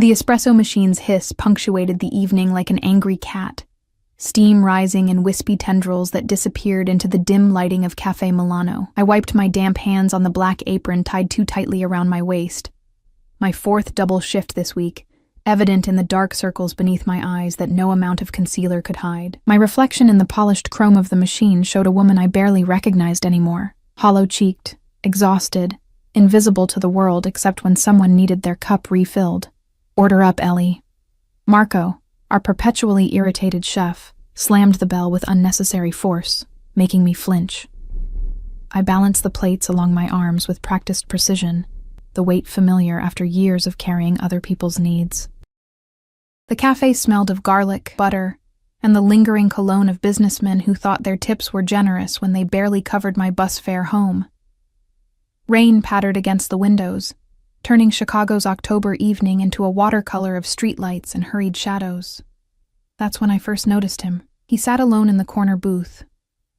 The espresso machine's hiss punctuated the evening like an angry cat, steam rising in wispy tendrils that disappeared into the dim lighting of Cafe Milano. I wiped my damp hands on the black apron tied too tightly around my waist. My fourth double shift this week, evident in the dark circles beneath my eyes that no amount of concealer could hide. My reflection in the polished chrome of the machine showed a woman I barely recognized anymore, hollow-cheeked, exhausted, invisible to the world except when someone needed their cup refilled. "Order up, Ellie." Marco, our perpetually irritated chef, slammed the bell with unnecessary force, making me flinch. I balanced the plates along my arms with practiced precision, the weight familiar after years of carrying other people's needs. The cafe smelled of garlic, butter, and the lingering cologne of businessmen who thought their tips were generous when they barely covered my bus fare home. Rain pattered against the windows, turning Chicago's October evening into a watercolor of streetlights and hurried shadows. That's when I first noticed him. He sat alone in the corner booth,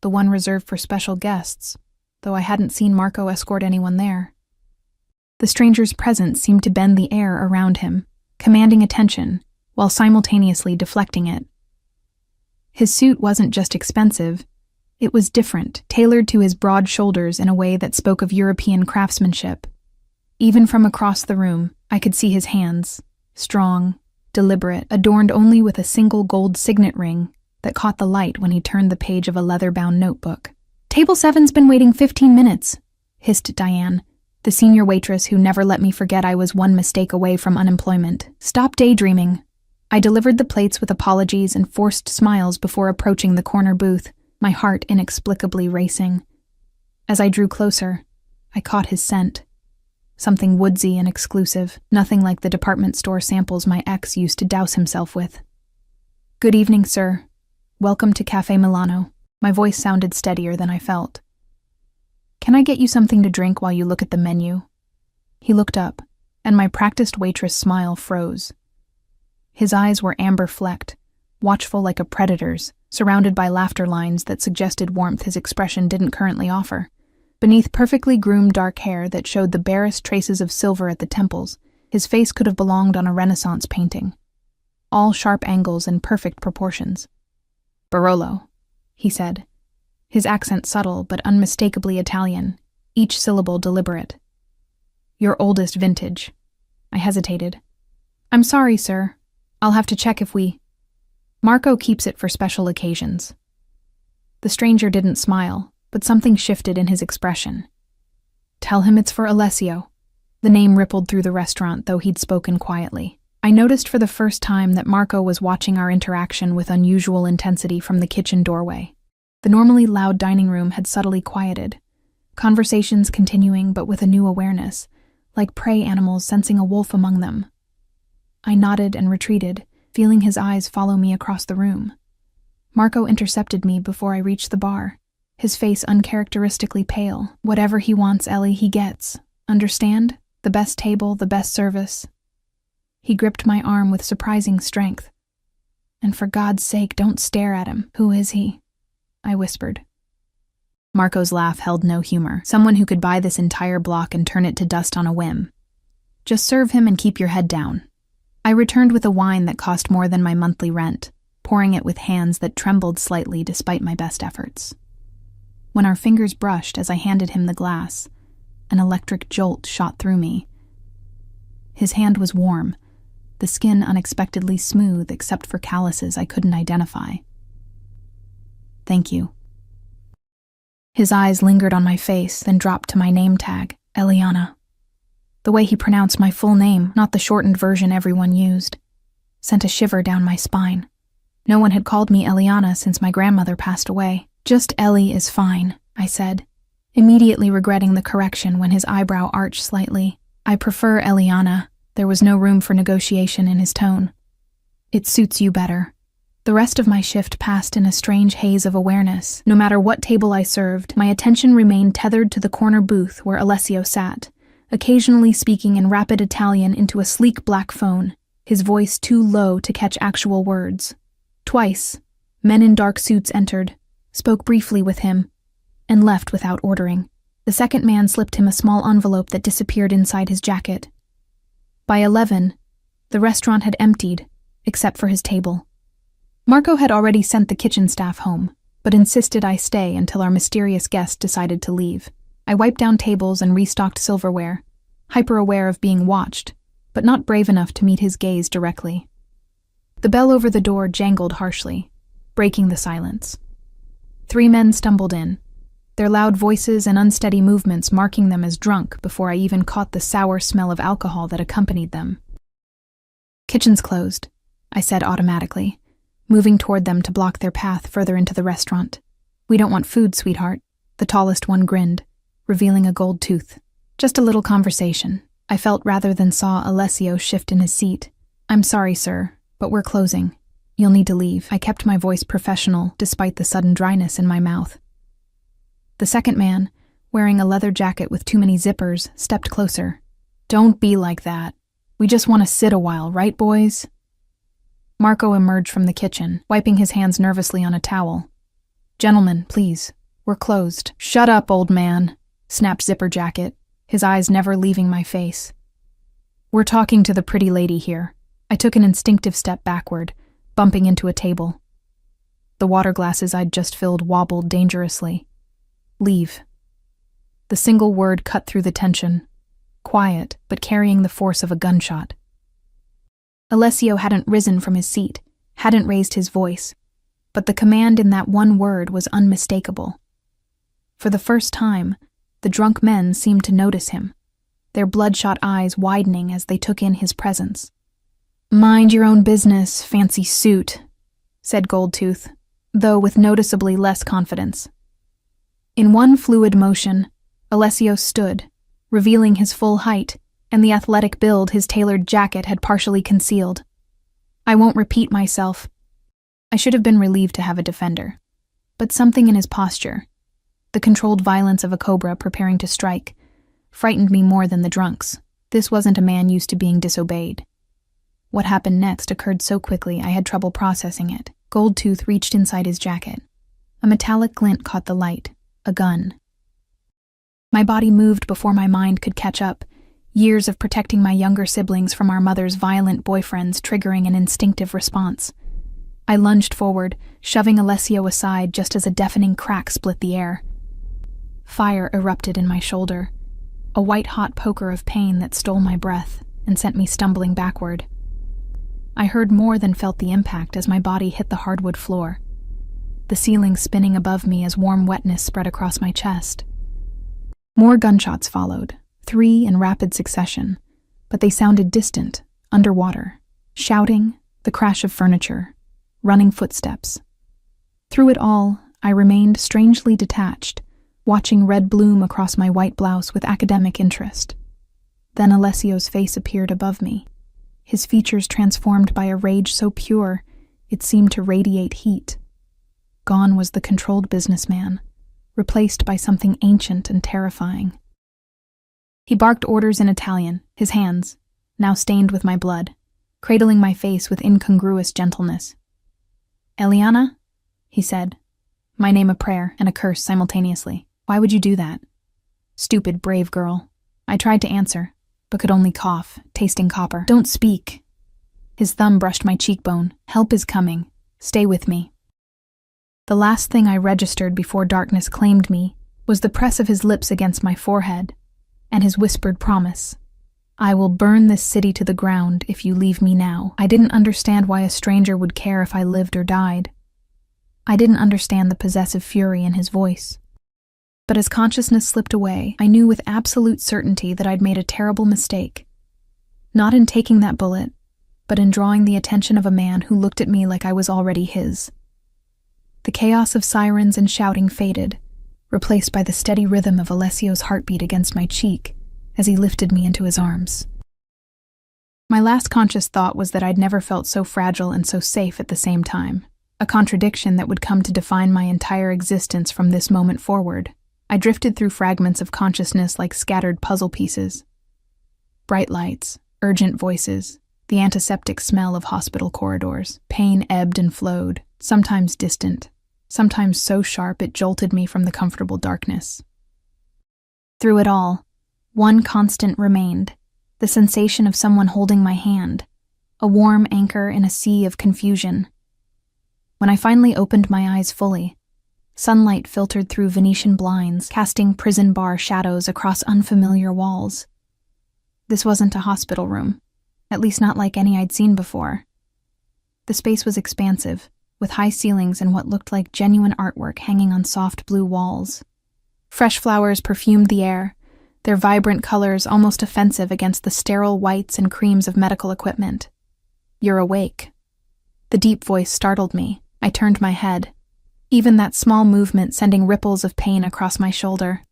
the one reserved for special guests, though I hadn't seen Marco escort anyone there. The stranger's presence seemed to bend the air around him, commanding attention, while simultaneously deflecting it. His suit wasn't just expensive, it was different, tailored to his broad shoulders in a way that spoke of European craftsmanship. Even from across the room, I could see his hands, strong, deliberate, adorned only with a single gold signet ring that caught the light when he turned the page of a leather-bound notebook. "Table 7's been waiting 15 minutes, hissed Diane, the senior waitress who never let me forget I was one mistake away from unemployment. "Stop daydreaming." I delivered the plates with apologies and forced smiles before approaching the corner booth, my heart inexplicably racing. As I drew closer, I caught his scent. Something woodsy and exclusive, nothing like the department store samples my ex used to douse himself with. "Good evening, sir. Welcome to Cafe Milano." My voice sounded steadier than I felt. "Can I get you something to drink while you look at the menu?" He looked up, and my practiced waitress smile froze. His eyes were amber-flecked, watchful like a predator's, surrounded by laughter lines that suggested warmth his expression didn't currently offer. Beneath perfectly groomed dark hair that showed the barest traces of silver at the temples, his face could have belonged on a Renaissance painting. All sharp angles and perfect proportions. "Barolo," he said, his accent subtle but unmistakably Italian, each syllable deliberate. "Your oldest vintage." I hesitated. "I'm sorry, sir. I'll have to check if we—" "Marco keeps it for special occasions." The stranger didn't smile, but something shifted in his expression. "Tell him it's for Alessio." The name rippled through the restaurant, though he'd spoken quietly. I noticed for the first time that Marco was watching our interaction with unusual intensity from the kitchen doorway. The normally loud dining room had subtly quieted, conversations continuing but with a new awareness, like prey animals sensing a wolf among them. I nodded and retreated, feeling his eyes follow me across the room. Marco intercepted me before I reached the bar, his face uncharacteristically pale. "Whatever he wants, Ellie, he gets. Understand? The best table, the best service." He gripped my arm with surprising strength. "And for God's sake, don't stare at him. Who is he?" I whispered. Marco's laugh held no humor. "Someone who could buy this entire block and turn it to dust on a whim. Just serve him and keep your head down." I returned with a wine that cost more than my monthly rent, pouring it with hands that trembled slightly despite my best efforts. When our fingers brushed as I handed him the glass, an electric jolt shot through me. His hand was warm, the skin unexpectedly smooth except for calluses I couldn't identify. "Thank you." His eyes lingered on my face, then dropped to my name tag, Eliana. The way he pronounced my full name, not the shortened version everyone used, sent a shiver down my spine. No one had called me Eliana since my grandmother passed away. "Just Ellie is fine," I said, immediately regretting the correction when his eyebrow arched slightly. "I prefer Eliana." There was no room for negotiation in his tone. "It suits you better." The rest of my shift passed in a strange haze of awareness. No matter what table I served, my attention remained tethered to the corner booth where Alessio sat, occasionally speaking in rapid Italian into a sleek black phone, his voice too low to catch actual words. Twice, men in dark suits entered, spoke briefly with him, and left without ordering. The second man slipped him a small envelope that disappeared inside his jacket. By 11, The restaurant had emptied, except for his table. Marco had already sent the kitchen staff home, but insisted I stay until our mysterious guest decided to leave. I wiped down tables and restocked silverware, hyper-aware of being watched, but not brave enough to meet his gaze directly. The bell over the door jangled harshly, breaking the silence. 3 men stumbled in, their loud voices and unsteady movements marking them as drunk before I even caught the sour smell of alcohol that accompanied them. "Kitchen's closed," I said automatically, moving toward them to block their path further into the restaurant. "We don't want food, sweetheart." The tallest one grinned, revealing a gold tooth. "Just a little conversation," I felt rather than saw Alessio shift in his seat. "I'm sorry, sir, but we're closing. You'll need to leave." I kept my voice professional despite the sudden dryness in my mouth. The second man, wearing a leather jacket with too many zippers, stepped closer. "Don't be like that. We just want to sit a while, right, boys?" Marco emerged from the kitchen, wiping his hands nervously on a towel. "Gentlemen, please. We're closed." "Shut up, old man," snapped Zipper Jacket, his eyes never leaving my face. "We're talking to the pretty lady here." I took an instinctive step backward, bumping into a table. The water glasses I'd just filled wobbled dangerously. "Leave." The single word cut through the tension, quiet but carrying the force of a gunshot. Alessio hadn't risen from his seat, hadn't raised his voice, but the command in that one word was unmistakable. For the first time, the drunk men seemed to notice him, their bloodshot eyes widening as they took in his presence. "Mind your own business, fancy suit," said Goldtooth, though with noticeably less confidence. In one fluid motion, Alessio stood, revealing his full height and the athletic build his tailored jacket had partially concealed. I won't repeat myself. I should have been relieved to have a defender. But something in his posture, the controlled violence of a cobra preparing to strike, frightened me more than the drunks. This wasn't a man used to being disobeyed. What happened next occurred so quickly I had trouble processing it. Goldtooth reached inside his jacket. A metallic glint caught the light. A gun. My body moved before my mind could catch up, years of protecting my younger siblings from our mother's violent boyfriends triggering an instinctive response. I lunged forward, shoving Alessio aside just as a deafening crack split the air. Fire erupted in my shoulder, a white-hot poker of pain that stole my breath and sent me stumbling backward. I heard more than felt the impact as my body hit the hardwood floor, the ceiling spinning above me as warm wetness spread across my chest. More gunshots followed, 3 in rapid succession, but they sounded distant, underwater. Shouting, the crash of furniture, running footsteps. Through it all, I remained strangely detached, watching red bloom across my white blouse with academic interest. Then Alessio's face appeared above me, his features transformed by a rage so pure it seemed to radiate heat. Gone was the controlled businessman, replaced by something ancient and terrifying. He barked orders in Italian, his hands, now stained with my blood, cradling my face with incongruous gentleness. "Eliana?" he said, my name a prayer and a curse simultaneously. "Why would you do that?" "Stupid, brave girl." I tried to answer, but could only cough, tasting copper. "Don't speak." His thumb brushed my cheekbone. "Help is coming. Stay with me." The last thing I registered before darkness claimed me was the press of his lips against my forehead and his whispered promise. "I will burn this city to the ground if you leave me now." I didn't understand why a stranger would care if I lived or died. I didn't understand the possessive fury in his voice. But as consciousness slipped away, I knew with absolute certainty that I'd made a terrible mistake. Not in taking that bullet, but in drawing the attention of a man who looked at me like I was already his. The chaos of sirens and shouting faded, replaced by the steady rhythm of Alessio's heartbeat against my cheek as he lifted me into his arms. My last conscious thought was that I'd never felt so fragile and so safe at the same time, a contradiction that would come to define my entire existence from this moment forward. I drifted through fragments of consciousness like scattered puzzle pieces. Bright lights, urgent voices, the antiseptic smell of hospital corridors. Pain ebbed and flowed, sometimes distant, sometimes so sharp it jolted me from the comfortable darkness. Through it all, one constant remained, the sensation of someone holding my hand, a warm anchor in a sea of confusion. When I finally opened my eyes fully, sunlight filtered through Venetian blinds, casting prison bar shadows across unfamiliar walls. This wasn't a hospital room, at least not like any I'd seen before. The space was expansive, with high ceilings and what looked like genuine artwork hanging on soft blue walls. Fresh flowers perfumed the air, their vibrant colors almost offensive against the sterile whites and creams of medical equipment. "You're awake." The deep voice startled me. I turned my head, even that small movement sending ripples of pain across my shoulder,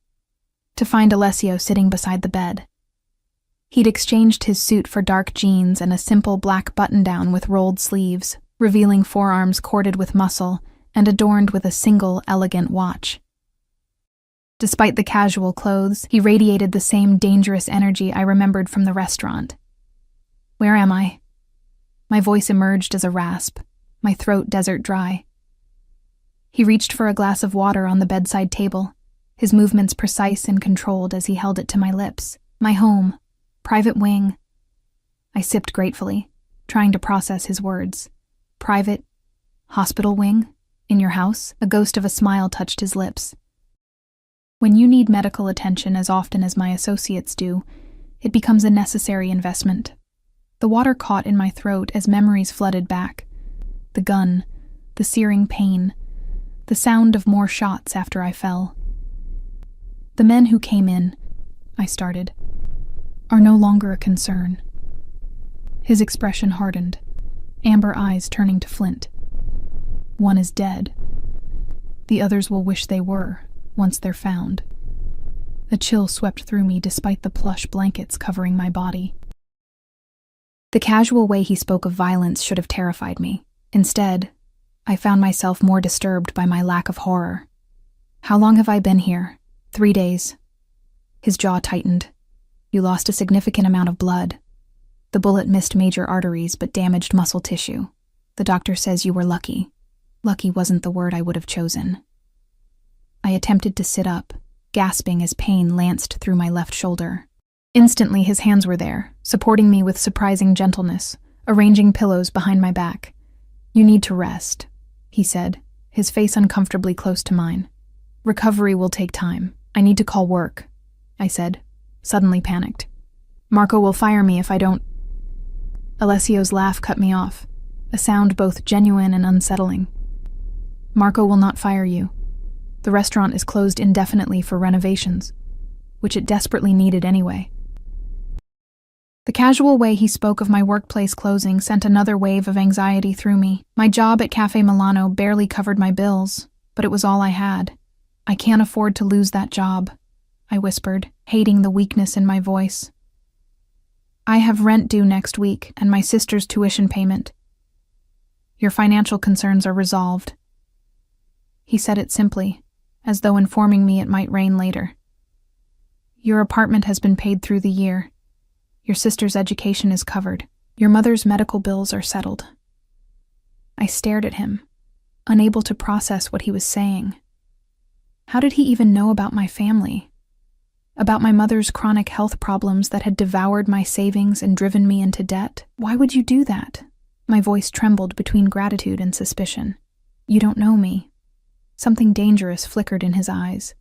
to find Alessio sitting beside the bed. He'd exchanged his suit for dark jeans and a simple black button-down with rolled sleeves, revealing forearms corded with muscle and adorned with a single elegant watch. Despite the casual clothes, he radiated the same dangerous energy I remembered from the restaurant. "Where am I?" My voice emerged as a rasp, my throat desert dry. He reached for a glass of water on the bedside table, his movements precise and controlled as he held it to my lips. "My home. Private wing." I sipped gratefully, trying to process his words. "Private? Hospital wing? In your house?" A ghost of a smile touched his lips. "When you need medical attention as often as my associates do, it becomes a necessary investment." The water caught in my throat as memories flooded back. The gun, the searing pain, the sound of more shots after I fell. "The men who came in," I started, "are no longer a concern." His expression hardened, amber eyes turning to flint. "One is dead. The others will wish they were, once they're found." A chill swept through me despite the plush blankets covering my body. The casual way he spoke of violence should have terrified me. Instead, I found myself more disturbed by my lack of horror. "How long have I been here?" 3 days. His jaw tightened. "You lost a significant amount of blood. The bullet missed major arteries but damaged muscle tissue. The doctor says you were lucky." Lucky wasn't the word I would have chosen. I attempted to sit up, gasping as pain lanced through my left shoulder. Instantly, his hands were there, supporting me with surprising gentleness, arranging pillows behind my back. "You need to rest," he said, his face uncomfortably close to mine. "Recovery will take time. I need to call work," I said, suddenly panicked. "Marco will fire me if I don't—" Alessio's laugh cut me off, a sound both genuine and unsettling. "Marco will not fire you. The restaurant is closed indefinitely for renovations, which it desperately needed anyway." The casual way he spoke of my workplace closing sent another wave of anxiety through me. My job at Cafe Milano barely covered my bills, but it was all I had. "I can't afford to lose that job," I whispered, hating the weakness in my voice. "I have rent due next week and my sister's tuition payment. Your financial concerns are resolved." He said it simply, as though informing me it might rain later. "Your apartment has been paid through the year. Your sister's education is covered. Your mother's medical bills are settled." I stared at him, unable to process what he was saying. How did he even know about my family? About my mother's chronic health problems that had devoured my savings and driven me into debt? "Why would you do that?" My voice trembled between gratitude and suspicion. "You don't know me." Something dangerous flickered in his eyes.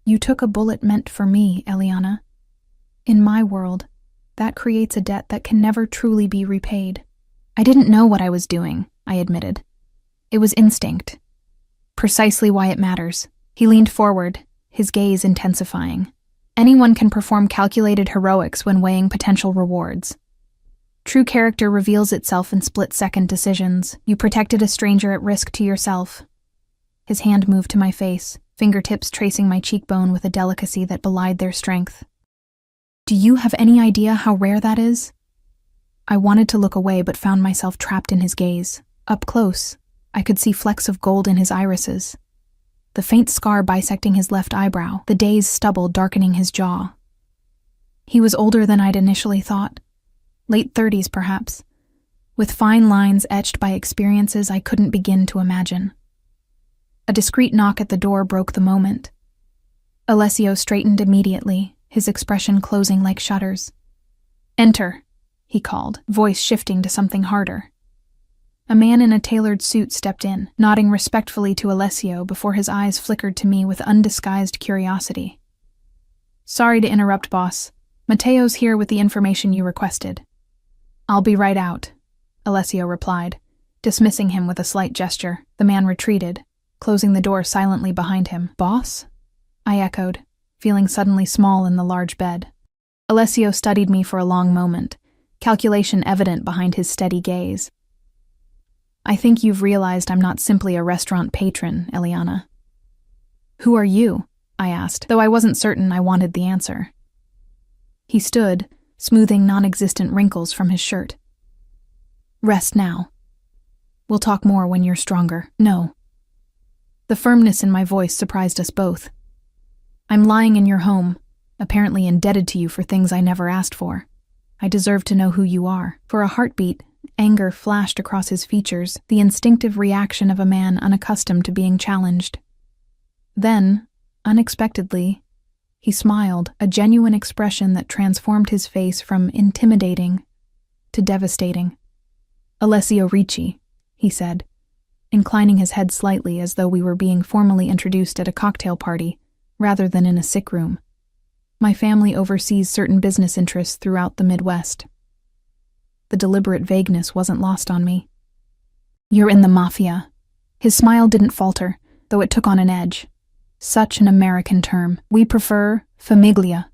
"You took a bullet meant for me, Eliana. In my world, that creates a debt that can never truly be repaid." "I didn't know what I was doing," I admitted. "It was instinct." "Precisely why it matters." He leaned forward, his gaze intensifying. "Anyone can perform calculated heroics when weighing potential rewards. True character reveals itself in split-second decisions. You protected a stranger at risk to yourself." His hand moved to my face, fingertips tracing my cheekbone with a delicacy that belied their strength. "Do you have any idea how rare that is?" I wanted to look away but found myself trapped in his gaze. Up close, I could see flecks of gold in his irises, the faint scar bisecting his left eyebrow, the day's stubble darkening his jaw. He was older than I'd initially thought, late 30s perhaps, with fine lines etched by experiences I couldn't begin to imagine. A discreet knock at the door broke the moment. Alessio straightened immediately, his expression closing like shutters. "Enter," he called, voice shifting to something harder. A man in a tailored suit stepped in, nodding respectfully to Alessio before his eyes flickered to me with undisguised curiosity. "Sorry to interrupt, boss. Matteo's here with the information you requested." "I'll be right out," Alessio replied, dismissing him with a slight gesture. The man retreated, closing the door silently behind him. "Boss?" I echoed, feeling suddenly small in the large bed. Alessio studied me for a long moment, calculation evident behind his steady gaze. "I think you've realized I'm not simply a restaurant patron, Eliana." "Who are you?" I asked, though I wasn't certain I wanted the answer. He stood, smoothing non-existent wrinkles from his shirt. "Rest now. We'll talk more when you're stronger." "No." The firmness in my voice surprised us both. "I'm lying in your home, apparently indebted to you for things I never asked for. I deserve to know who you are." For a heartbeat, anger flashed across his features, the instinctive reaction of a man unaccustomed to being challenged. Then, unexpectedly, he smiled, a genuine expression that transformed his face from intimidating to devastating. "Alessio Ricci," he said, inclining his head slightly as though we were being formally introduced at a cocktail party rather than in a sick room. "My family oversees certain business interests throughout the Midwest." The deliberate vagueness wasn't lost on me. "You're in the Mafia." His smile didn't falter, though it took on an edge. "Such an American term. We prefer famiglia."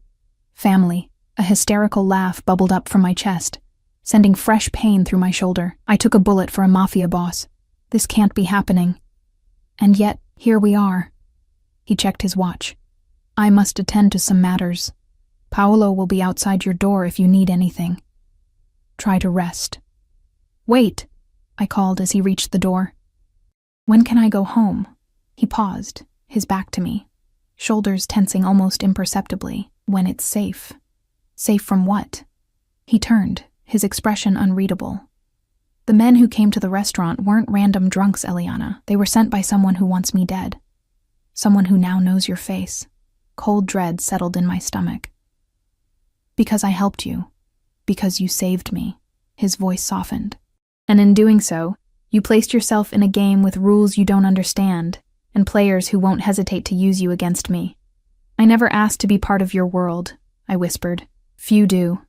Family. A hysterical laugh bubbled up from my chest, sending fresh pain through my shoulder. "I took a bullet for a Mafia boss. This can't be happening. And yet, here we are." He checked his watch. "I must attend to some matters. Paolo will be outside your door if you need anything. Try to rest." "Wait," I called as he reached the door. "When can I go home?" He paused, his back to me, shoulders tensing almost imperceptibly. "When it's safe." "Safe from what?" He turned, his expression unreadable. "The men who came to the restaurant weren't random drunks, Eliana. They were sent by someone who wants me dead. Someone who now knows your face." Cold dread settled in my stomach. "Because I helped you. Because you saved me." His voice softened. "And in doing so, you placed yourself in a game with rules you don't understand, and players who won't hesitate to use you against me. I never asked to be part of your world," I whispered. "Few do."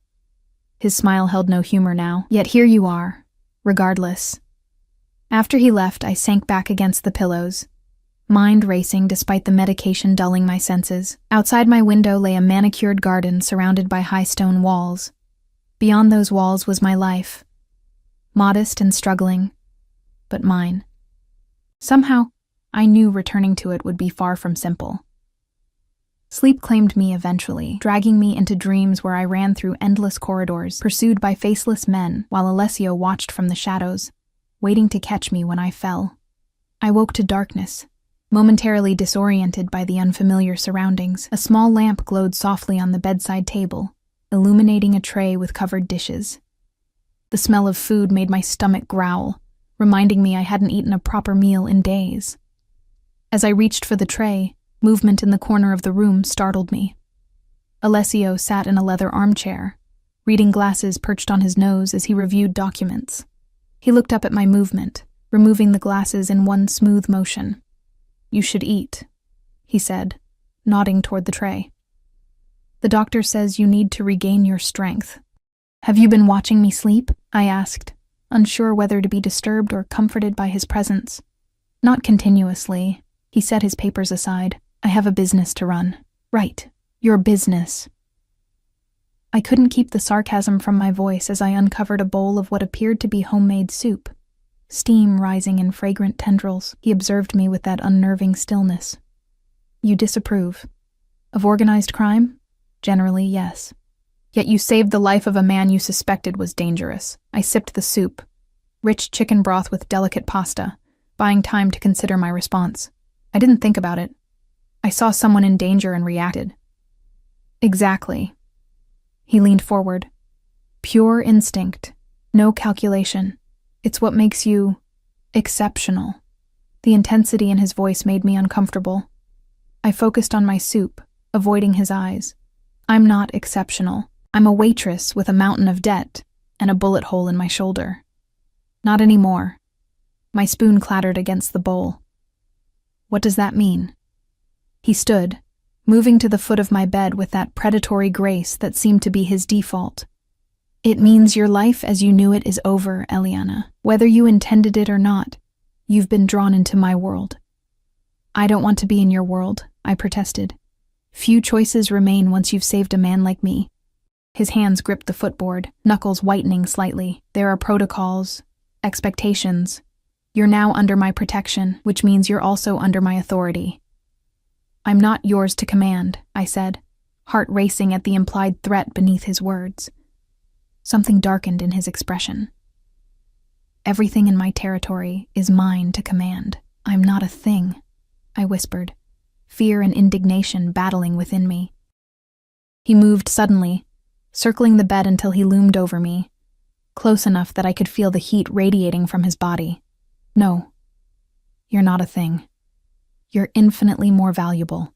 His smile held no humor now, yet here you are, regardless. After he left, I sank back against the pillows, mind racing despite the medication dulling my senses. Outside my window lay a manicured garden surrounded by high stone walls. Beyond those walls was my life, modest and struggling, but mine. Somehow, I knew returning to it would be far from simple. Sleep claimed me eventually, dragging me into dreams where I ran through endless corridors, pursued by faceless men, while Alessio watched from the shadows, waiting to catch me when I fell. I woke to darkness, momentarily disoriented by the unfamiliar surroundings. A small lamp glowed softly on the bedside table, illuminating a tray with covered dishes. The smell of food made my stomach growl, reminding me I hadn't eaten a proper meal in days. As I reached for the tray, movement in the corner of the room startled me. Alessio sat in a leather armchair, reading glasses perched on his nose as he reviewed documents. He looked up at my movement, removing the glasses in one smooth motion. "You should eat," he said, nodding toward the tray. "The doctor says you need to regain your strength." "Have you been watching me sleep?" I asked, unsure whether to be disturbed or comforted by his presence. "Not continuously." He set his papers aside. "I have a business to run." "Right, your business." I couldn't keep the sarcasm from my voice as I uncovered a bowl of what appeared to be homemade soup, steam rising in fragrant tendrils. He observed me with that unnerving stillness. "You disapprove? Of organized crime?" "Generally, yes. Yet you saved the life of a man you suspected was dangerous." I sipped the soup, rich chicken broth with delicate pasta, buying time to consider my response. I didn't think about it. I saw someone in danger and reacted. "Exactly." He leaned forward. "Pure instinct, no calculation. It's what makes you exceptional." The intensity in his voice made me uncomfortable. I focused on my soup, avoiding his eyes. "I'm not exceptional. I'm a waitress with a mountain of debt. and a bullet hole in my shoulder. Not anymore. My spoon clattered against the bowl. What does that mean? He stood, moving to the foot of my bed with that predatory grace that seemed to be his default. It means your life as you knew it is over, Eliana. Whether you intended it or not, you've been drawn into my world. I don't want to be in your world, I protested. Few choices remain once you've saved a man like me. His hands gripped the footboard, knuckles whitening slightly. There are protocols, expectations. You're now under my protection, which means you're also under my authority. I'm not yours to command, I said, heart racing at the implied threat beneath his words. Something darkened in his expression. Everything in my territory is mine to command. I'm not a thing, I whispered, fear and indignation battling within me. He moved suddenly, circling the bed until he loomed over me, close enough that I could feel the heat radiating from his body. No, you're not a thing. You're infinitely more valuable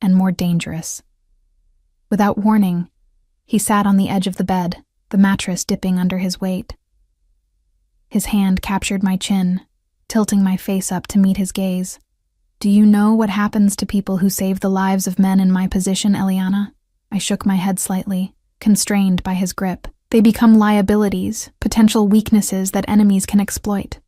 and more dangerous. Without warning, he sat on the edge of the bed, the mattress dipping under his weight. His hand captured my chin, tilting my face up to meet his gaze. Do you know what happens to people who save the lives of men in my position, Eliana? I shook my head slightly, constrained by his grip. They become liabilities, potential weaknesses that enemies can exploit.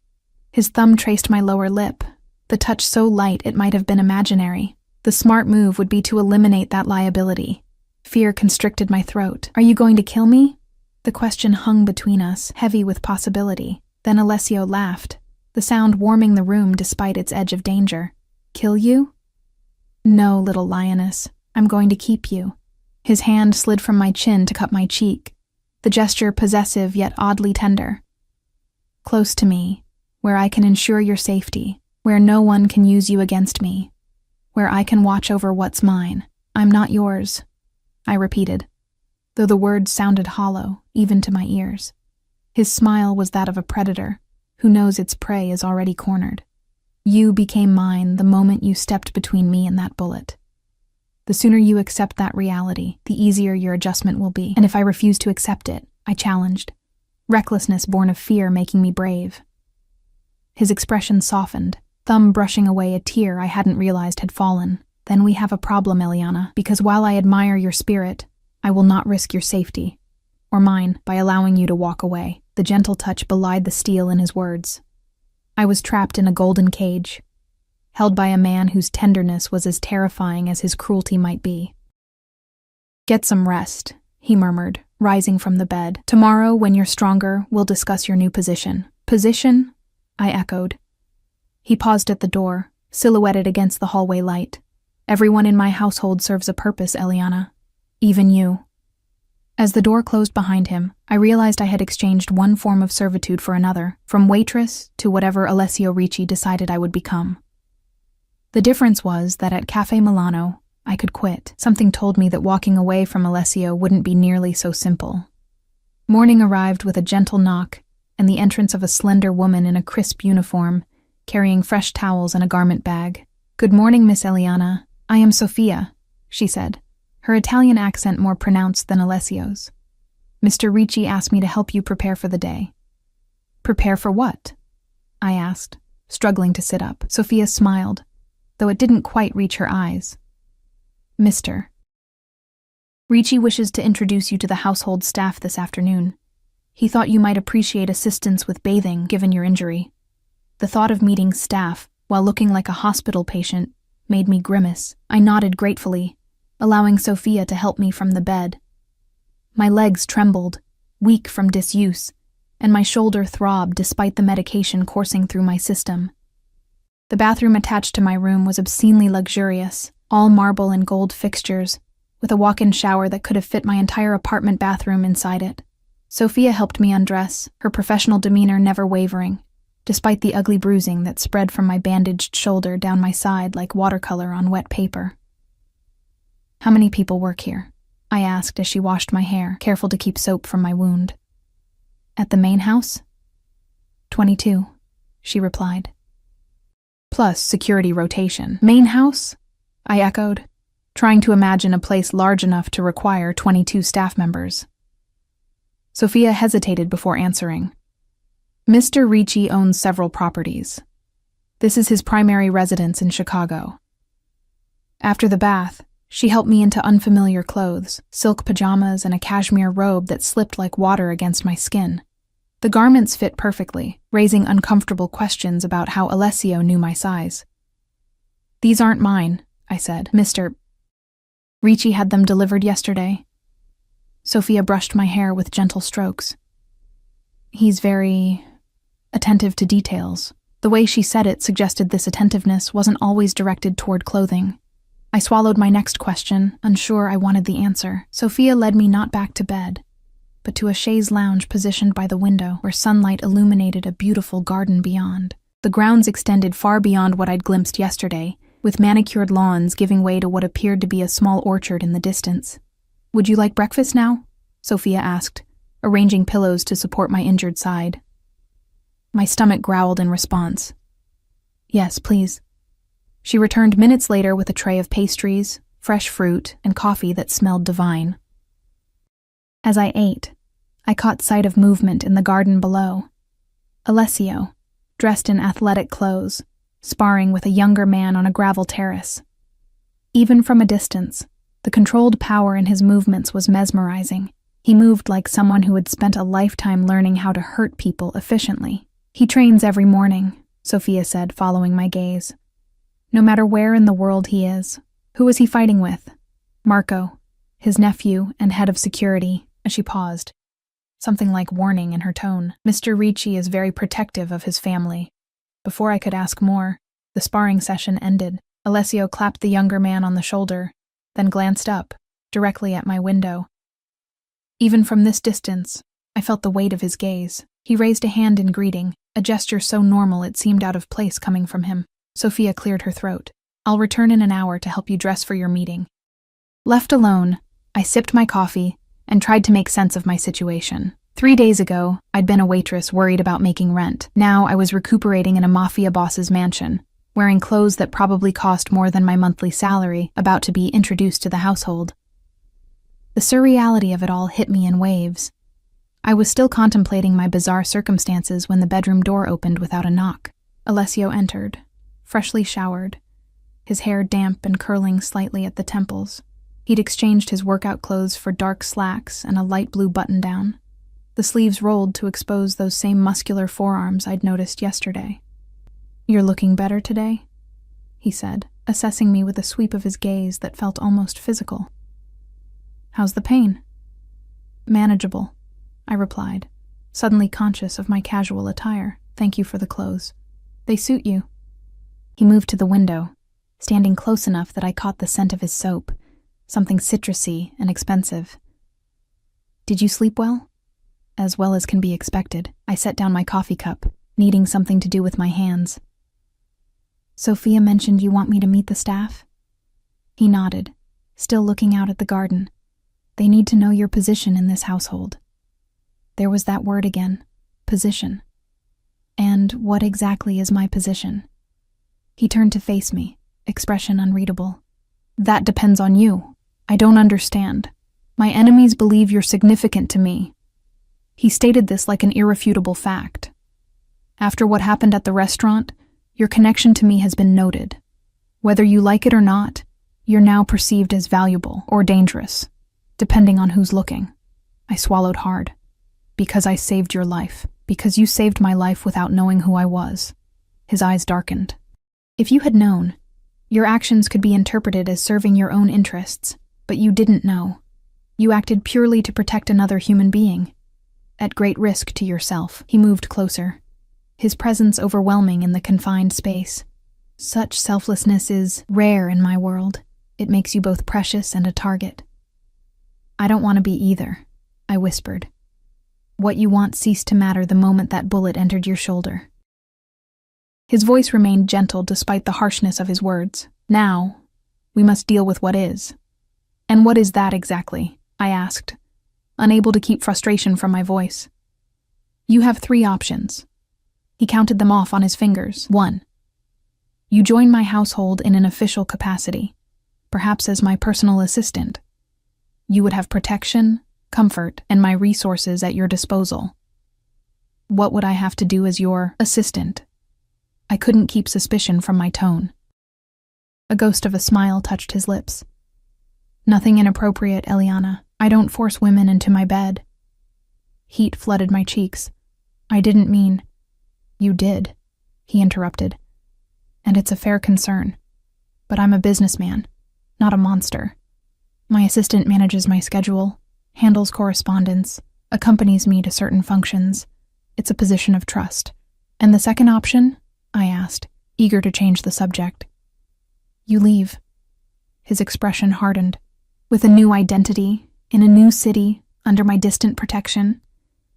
His thumb traced my lower lip, the touch so light it might have been imaginary. The smart move would be to eliminate that liability. Fear constricted my throat. Are you going to kill me? The question hung between us, heavy with possibility. Then Alessio laughed, the sound warming the room despite its edge of danger. Kill you? No, little lioness. I'm going to keep you. His hand slid from my chin to cup my cheek, the gesture possessive yet oddly tender. Close to me, where I can ensure your safety, where no one can use you against me, where I can watch over what's mine. I'm not yours, I repeated, though the words sounded hollow, even to my ears. His smile was that of a predator, who knows its prey is already cornered. You became mine the moment you stepped between me and that bullet. The sooner you accept that reality, the easier your adjustment will be. And if I refuse to accept it, I challenged, recklessness born of fear making me brave. His expression softened, thumb brushing away a tear I hadn't realized had fallen. Then we have a problem, Eliana, because while I admire your spirit, I will not risk your safety, or mine, by allowing you to walk away. The gentle touch belied the steel in his words. I was trapped in a golden cage, held by a man whose tenderness was as terrifying as his cruelty might be. Get some rest, he murmured, rising from the bed. Tomorrow, when you're stronger, we'll discuss your new position. Position? I echoed. He paused at the door, silhouetted against the hallway light. Everyone in my household serves a purpose, Eliana. Even you. As the door closed behind him, I realized I had exchanged one form of servitude for another, from waitress to whatever Alessio Ricci decided I would become. The difference was that at Cafe Milano, I could quit. Something told me that walking away from Alessio wouldn't be nearly so simple. Morning arrived with a gentle knock and the entrance of a slender woman in a crisp uniform, carrying fresh towels and a garment bag. Good morning, Miss Eliana. I am Sofia, she said, her Italian accent more pronounced than Alessio's. Mr. Ricci asked me to help you prepare for the day. Prepare for what? I asked, struggling to sit up. Sofia smiled, though it didn't quite reach her eyes. Mr. Ricci wishes to introduce you to the household staff this afternoon. He thought you might appreciate assistance with bathing, given your injury. The thought of meeting staff, while looking like a hospital patient, made me grimace. I nodded gratefully, allowing Sofia to help me from the bed. My legs trembled, weak from disuse, and my shoulder throbbed despite the medication coursing through my system. The bathroom attached to my room was obscenely luxurious, all marble and gold fixtures, with a walk-in shower that could have fit my entire apartment bathroom inside it. Sofia helped me undress, her professional demeanor never wavering, despite the ugly bruising that spread from my bandaged shoulder down my side like watercolor on wet paper. How many people work here? I asked as she washed my hair, careful to keep soap from my wound. At the main house? 22, she replied. Plus security rotation. Main house? I echoed, trying to imagine a place large enough to require 22 staff members. Sophia hesitated before answering. Mr. Ricci owns several properties. This is his primary residence in Chicago. After the bath, she helped me into unfamiliar clothes, silk pajamas and a cashmere robe that slipped like water against my skin. The garments fit perfectly, raising uncomfortable questions about how Alessio knew my size. These aren't mine, I said. Mr. Ricci had them delivered yesterday. Sophia brushed my hair with gentle strokes. He's very attentive to details. The way she said it suggested this attentiveness wasn't always directed toward clothing. I swallowed my next question, unsure I wanted the answer. Sophia led me not back to bed, but to a chaise lounge positioned by the window where sunlight illuminated a beautiful garden beyond. The grounds extended far beyond what I'd glimpsed yesterday, with manicured lawns giving way to what appeared to be a small orchard in the distance. Would you like breakfast now? Sophia asked, arranging pillows to support my injured side. My stomach growled in response. Yes, please. She returned minutes later with a tray of pastries, fresh fruit, and coffee that smelled divine. As I ate, I caught sight of movement in the garden below. Alessio, dressed in athletic clothes, sparring with a younger man on a gravel terrace. Even from a distance, the controlled power in his movements was mesmerizing. He moved like someone who had spent a lifetime learning how to hurt people efficiently. He trains every morning, Sophia said, following my gaze. No matter where in the world he is. Who is he fighting with? Marco, his nephew and head of security, as she paused. Something like warning in her tone. Mr. Ricci is very protective of his family. Before I could ask more, the sparring session ended. Alessio clapped the younger man on the shoulder, then glanced up, directly at my window. Even from this distance, I felt the weight of his gaze. He raised a hand in greeting, a gesture so normal it seemed out of place coming from him. Sophia cleared her throat. I'll return in an hour to help you dress for your meeting. Left alone, I sipped my coffee and tried to make sense of my situation. 3 days ago, I'd been a waitress worried about making rent. Now I was recuperating in a Mafia boss's mansion, wearing clothes that probably cost more than my monthly salary, about to be introduced to the household. The surreality of it all hit me in waves. I was still contemplating my bizarre circumstances when the bedroom door opened without a knock. Alessio entered, freshly showered, his hair damp and curling slightly at the temples. He'd exchanged his workout clothes for dark slacks and a light blue button-down. The sleeves rolled to expose those same muscular forearms I'd noticed yesterday. You're looking better today, he said, assessing me with a sweep of his gaze that felt almost physical. How's the pain? Manageable, I replied, suddenly conscious of my casual attire. Thank you for the clothes. They suit you. He moved to the window, standing close enough that I caught the scent of his soap, something citrusy and expensive. Did you sleep well? As well as can be expected. I set down my coffee cup, needing something to do with my hands. Sophia mentioned you want me to meet the staff? He nodded, still looking out at the garden. They need to know your position in this household. There was that word again, position. And what exactly is my position? He turned to face me, expression unreadable. That depends on you. I don't understand. My enemies believe you're significant to me. He stated this like an irrefutable fact. After what happened at the restaurant, your connection to me has been noted. Whether you like it or not, you're now perceived as valuable or dangerous, depending on who's looking. I swallowed hard. Because I saved your life. Because you saved my life without knowing who I was. His eyes darkened. If you had known, your actions could be interpreted as serving your own interests, but you didn't know. You acted purely to protect another human being, at great risk to yourself. He moved closer, his presence overwhelming in the confined space. Such selflessness is rare in my world. It makes you both precious and a target. I don't want to be either, I whispered. What you want ceased to matter the moment that bullet entered your shoulder. His voice remained gentle despite the harshness of his words. Now, we must deal with what is. And what is that exactly? I asked, unable to keep frustration from my voice. You have 3 options. He counted them off on his fingers. 1. You join my household in an official capacity, perhaps as my personal assistant. You would have protection, comfort, and my resources at your disposal. What would I have to do as your assistant? I couldn't keep suspicion from my tone. A ghost of a smile touched his lips. Nothing inappropriate, Eliana. I don't force women into my bed. Heat flooded my cheeks. I didn't mean— You did, he interrupted. And it's a fair concern. But I'm a businessman, not a monster. My assistant manages my schedule, handles correspondence, accompanies me to certain functions. It's a position of trust. And the second option? I asked, eager to change the subject. You leave. His expression hardened. With a new identity, in a new city, under my distant protection.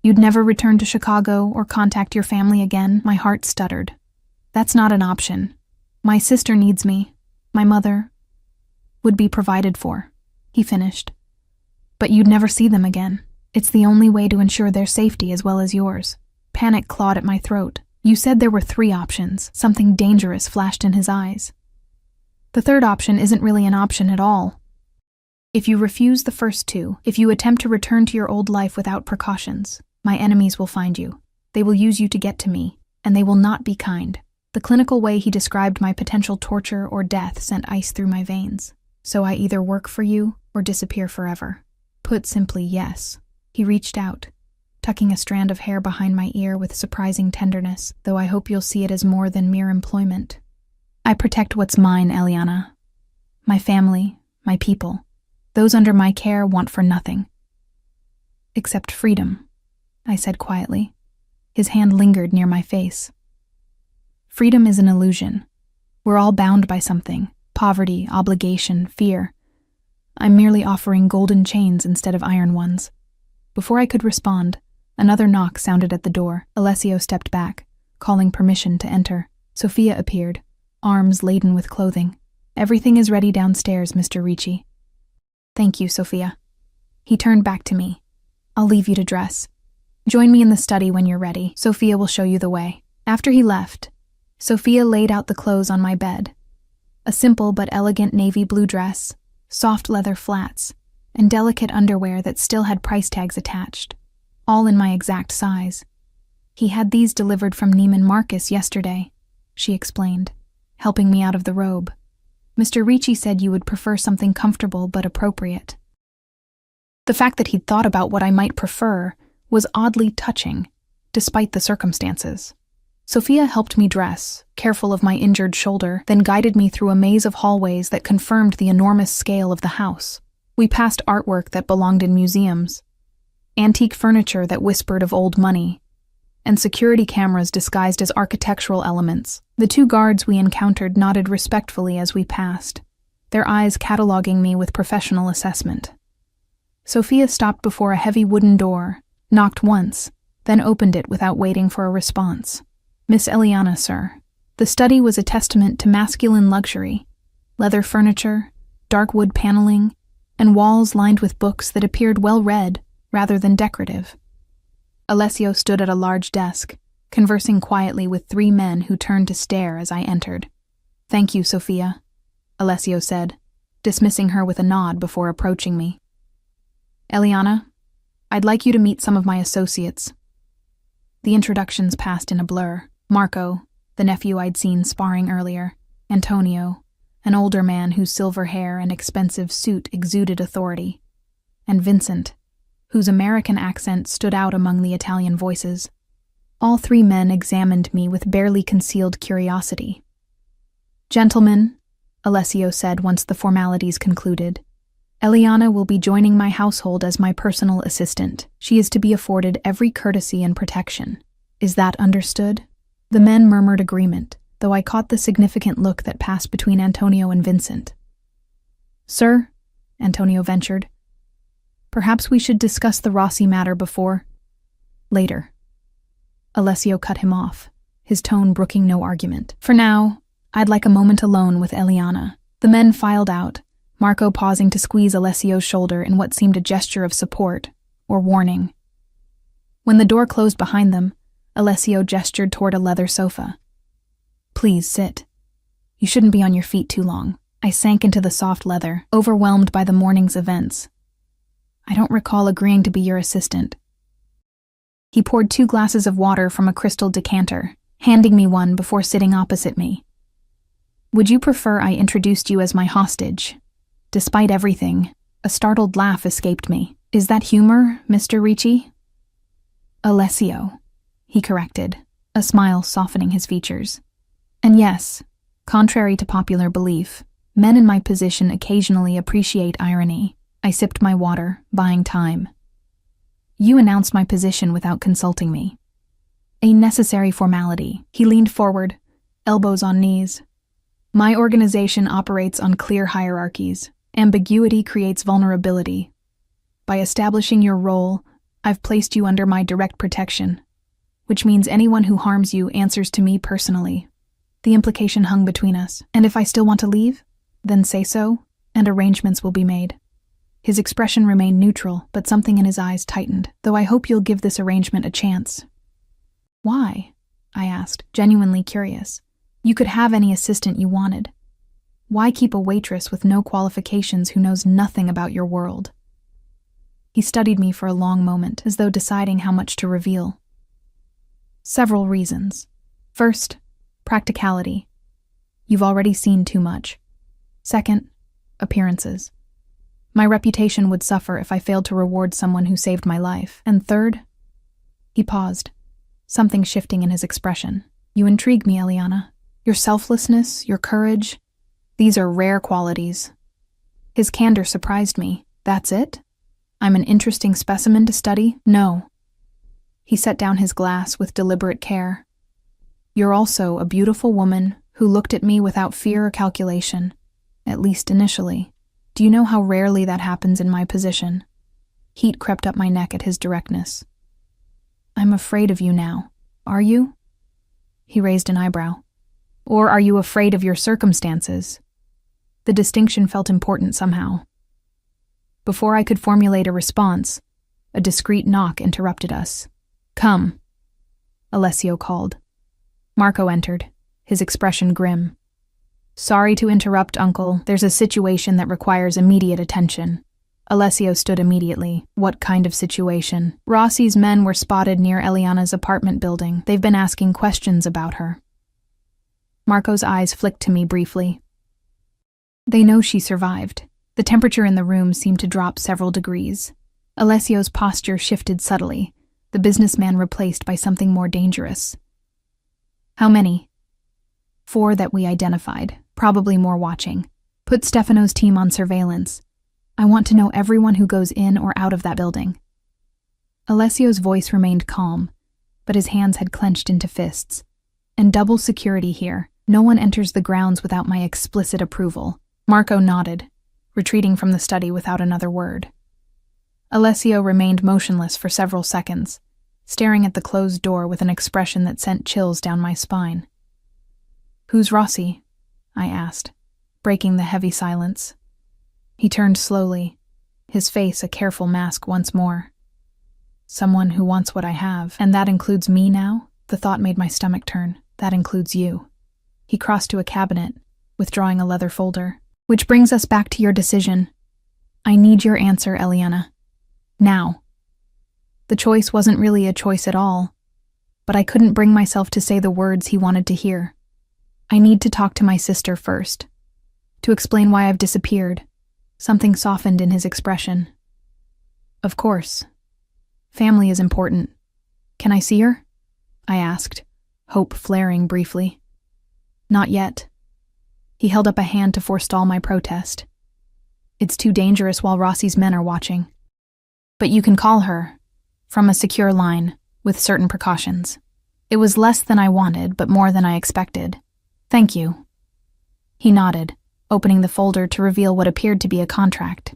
You'd never return to Chicago or contact your family again. My heart stuttered. That's not an option. My sister needs me. My mother would be provided for, he finished. But you'd never see them again. It's the only way to ensure their safety as well as yours. Panic clawed at my throat. You said there were 3 options. Something dangerous flashed in his eyes. The third option isn't really an option at all. If you refuse the first 2, if you attempt to return to your old life without precautions, my enemies will find you. They will use you to get to me, and they will not be kind. The clinical way he described my potential torture or death sent ice through my veins. So I either work for you or disappear forever. Put simply, yes. He reached out, tucking a strand of hair behind my ear with surprising tenderness, though I hope you'll see it as more than mere employment. I protect what's mine, Eliana. My family, my people. Those under my care want for nothing. Except freedom, I said quietly. His hand lingered near my face. Freedom is an illusion. We're all bound by something. Poverty, obligation, fear. I'm merely offering golden chains instead of iron ones. Before I could respond, another knock sounded at the door. Alessio stepped back, calling permission to enter. Sophia appeared, arms laden with clothing. Everything is ready downstairs, Mr. Ricci. Thank you, Sophia. He turned back to me. I'll leave you to dress. Join me in the study when you're ready. Sophia will show you the way. After he left, Sophia laid out the clothes on my bed. A simple but elegant navy blue dress, soft leather flats, and delicate underwear that still had price tags attached, all in my exact size. He had these delivered from Neiman Marcus yesterday, she explained, helping me out of the robe. Mr. Ricci said you would prefer something comfortable but appropriate. The fact that he'd thought about what I might prefer was oddly touching, despite the circumstances. Sophia helped me dress, careful of my injured shoulder, then guided me through a maze of hallways that confirmed the enormous scale of the house. We passed artwork that belonged in museums, antique furniture that whispered of old money, and security cameras disguised as architectural elements. The 2 guards we encountered nodded respectfully as we passed, their eyes cataloging me with professional assessment. Sophia stopped before a heavy wooden door, knocked once, then opened it without waiting for a response. Miss Eliana, sir. The study was a testament to masculine luxury. Leather furniture, dark wood paneling, and walls lined with books that appeared well-read rather than decorative. Alessio stood at a large desk, conversing quietly with 3 men who turned to stare as I entered. Thank you, Sophia, Alessio said, dismissing her with a nod before approaching me. Eliana, I'd like you to meet some of my associates. The introductions passed in a blur. Marco, the nephew I'd seen sparring earlier, Antonio, an older man whose silver hair and expensive suit exuded authority, and Vincent, whose American accent stood out among the Italian voices. All 3 men examined me with barely concealed curiosity. Gentlemen, Alessio said once the formalities concluded, Eliana will be joining my household as my personal assistant. She is to be afforded every courtesy and protection. Is that understood? The men murmured agreement, though I caught the significant look that passed between Antonio and Vincent. Sir, Antonio ventured, perhaps we should discuss the Rossi matter before. Later. Alessio cut him off, his tone brooking no argument. For now, I'd like a moment alone with Eliana. The men filed out, Marco pausing to squeeze Alessio's shoulder in what seemed a gesture of support, or warning. When the door closed behind them, Alessio gestured toward a leather sofa. Please sit. You shouldn't be on your feet too long. I sank into the soft leather, overwhelmed by the morning's events. I don't recall agreeing to be your assistant. He poured 2 glasses of water from a crystal decanter, handing me one before sitting opposite me. Would you prefer I introduced you as my hostage? Despite everything, a startled laugh escaped me. Is that humor, Mr. Ricci? Alessio, he corrected, a smile softening his features. And yes, contrary to popular belief, men in my position occasionally appreciate irony. I sipped my water, buying time. You announced my position without consulting me. A necessary formality. He leaned forward, elbows on knees. My organization operates on clear hierarchies. Ambiguity creates vulnerability. By establishing your role, I've placed you under my direct protection, which means anyone who harms you answers to me personally. The implication hung between us, and if I still want to leave, then say so, and arrangements will be made. His expression remained neutral, but something in his eyes tightened, though I hope you'll give this arrangement a chance. Why? I asked, genuinely curious. You could have any assistant you wanted. Why keep a waitress with no qualifications who knows nothing about your world? He studied me for a long moment, as though deciding how much to reveal. Several reasons. First, practicality. You've already seen too much. Second, appearances. My reputation would suffer if I failed to reward someone who saved my life. And third, he paused, something shifting in his expression. You intrigue me, Eliana. Your selflessness, your courage, these are rare qualities. His candor surprised me. That's it? I'm an interesting specimen to study? No. He set down his glass with deliberate care. You're also a beautiful woman who looked at me without fear or calculation, at least initially. Do you know how rarely that happens in my position? Heat crept up my neck at his directness. I'm afraid of you now. Are you? He raised an eyebrow. Or are you afraid of your circumstances? The distinction felt important somehow. Before I could formulate a response, a discreet knock interrupted us. Come, Alessio called. Marco entered, his expression grim. Sorry to interrupt, Uncle. There's a situation that requires immediate attention. Alessio stood immediately. What kind of situation? Rossi's men were spotted near Eliana's apartment building. They've been asking questions about her. Marco's eyes flicked to me briefly. They know she survived. The temperature in the room seemed to drop several degrees. Alessio's posture shifted subtly, the businessman replaced by something more dangerous. How many? 4 that we identified, probably more watching. Put Stefano's team on surveillance. I want to know everyone who goes in or out of that building. Alessio's voice remained calm, but his hands had clenched into fists. And double security here. No one enters the grounds without my explicit approval. Marco nodded, retreating from the study without another word. Alessio remained motionless for several seconds, staring at the closed door with an expression that sent chills down my spine. Who's Rossi? I asked, breaking the heavy silence. He turned slowly, his face a careful mask once more. Someone who wants what I have, and that includes me now? The thought made my stomach turn. That includes you. He crossed to a cabinet, withdrawing a leather folder. Which brings us back to your decision. I need your answer, Eliana. Now. The choice wasn't really a choice at all, but I couldn't bring myself to say the words he wanted to hear. I need to talk to my sister first, to explain why I've disappeared. Something softened in his expression. Of course. Family is important. Can I see her? I asked, hope flaring briefly. Not yet. He held up a hand to forestall my protest. It's too dangerous while Rossi's men are watching. But you can call her, from a secure line, with certain precautions. It was less than I wanted, but more than I expected. Thank you. He nodded, opening the folder to reveal what appeared to be a contract.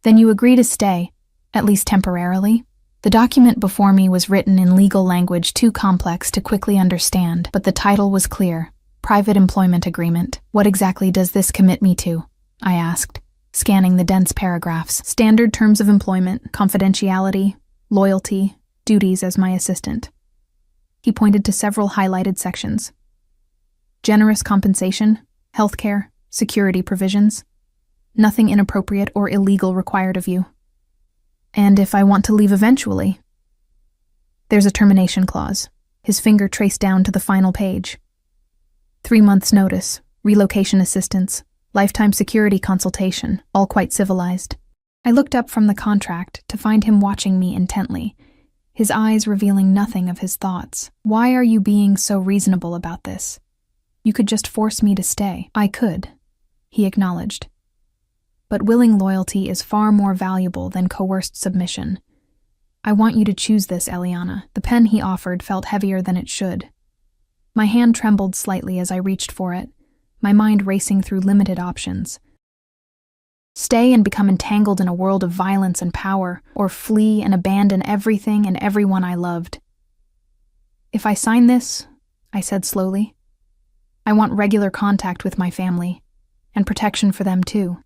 Then you agree to stay, at least temporarily? The document before me was written in legal language too complex to quickly understand, but the title was clear. Private employment agreement. What exactly does this commit me to? I asked, scanning the dense paragraphs. Standard terms of employment, confidentiality, loyalty, duties as my assistant. He pointed to several highlighted sections. Generous compensation, healthcare, security provisions. Nothing inappropriate or illegal required of you. And if I want to leave eventually? There's a termination clause. His finger traced down to the final page. 3 months' notice, relocation assistance, lifetime security consultation, all quite civilized. I looked up from the contract to find him watching me intently, his eyes revealing nothing of his thoughts. Why are you being so reasonable about this? You could just force me to stay. I could, he acknowledged. But willing loyalty is far more valuable than coerced submission. I want you to choose this, Eliana. The pen he offered felt heavier than it should. My hand trembled slightly as I reached for it, my mind racing through limited options. Stay and become entangled in a world of violence and power, or flee and abandon everything and everyone I loved. If I sign this, I said slowly, I want regular contact with my family, and protection for them too.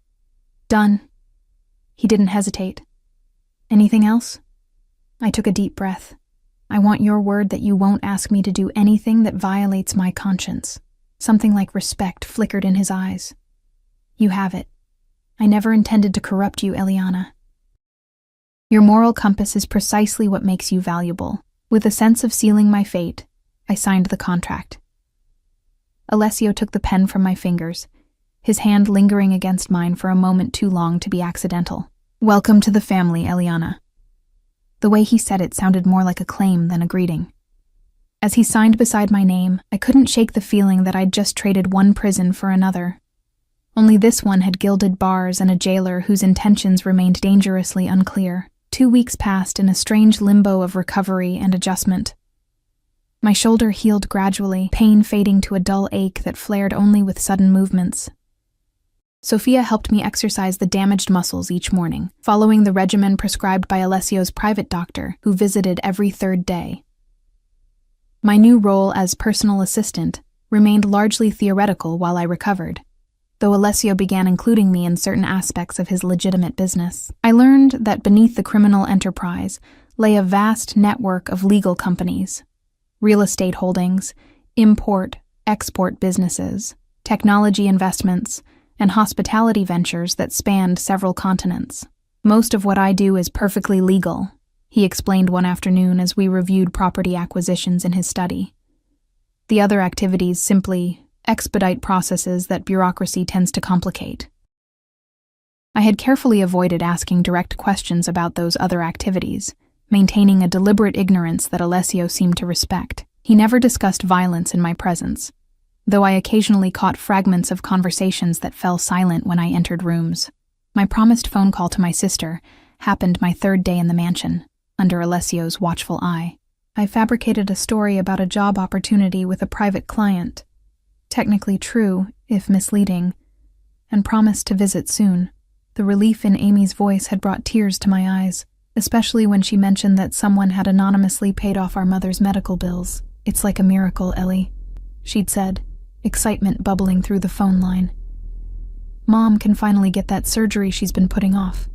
Done. He didn't hesitate. Anything else? I took a deep breath. I want your word that you won't ask me to do anything that violates my conscience. Something like respect flickered in his eyes. You have it. I never intended to corrupt you, Eliana. Your moral compass is precisely what makes you valuable. With a sense of sealing my fate, I signed the contract. Alessio took the pen from my fingers, his hand lingering against mine for a moment too long to be accidental. Welcome to the family, Eliana. The way he said it sounded more like a claim than a greeting. As he signed beside my name, I couldn't shake the feeling that I'd just traded one prison for another. Only this one had gilded bars and a jailer whose intentions remained dangerously unclear. 2 weeks passed in a strange limbo of recovery and adjustment. My shoulder healed gradually, pain fading to a dull ache that flared only with sudden movements. Sophia helped me exercise the damaged muscles each morning, following the regimen prescribed by Alessio's private doctor, who visited every 3rd day. My new role as personal assistant remained largely theoretical while I recovered, though Alessio began including me in certain aspects of his legitimate business. I learned that beneath the criminal enterprise lay a vast network of legal companies, real estate holdings, import-export businesses, technology investments, and hospitality ventures that spanned several continents. Most of what I do is perfectly legal, he explained one afternoon as we reviewed property acquisitions in his study. The other activities simply expedite processes that bureaucracy tends to complicate. I had carefully avoided asking direct questions about those other activities, maintaining a deliberate ignorance that Alessio seemed to respect. He never discussed violence in my presence, though I occasionally caught fragments of conversations that fell silent when I entered rooms. My promised phone call to my sister happened my 3rd day in the mansion, under Alessio's watchful eye. I fabricated a story about a job opportunity with a private client, technically true, if misleading, and promised to visit soon. The relief in Amy's voice had brought tears to my eyes, especially when she mentioned that someone had anonymously paid off our mother's medical bills. It's like a miracle, Ellie, she'd said, excitement bubbling through the phone line. Mom can finally get that surgery she's been putting off.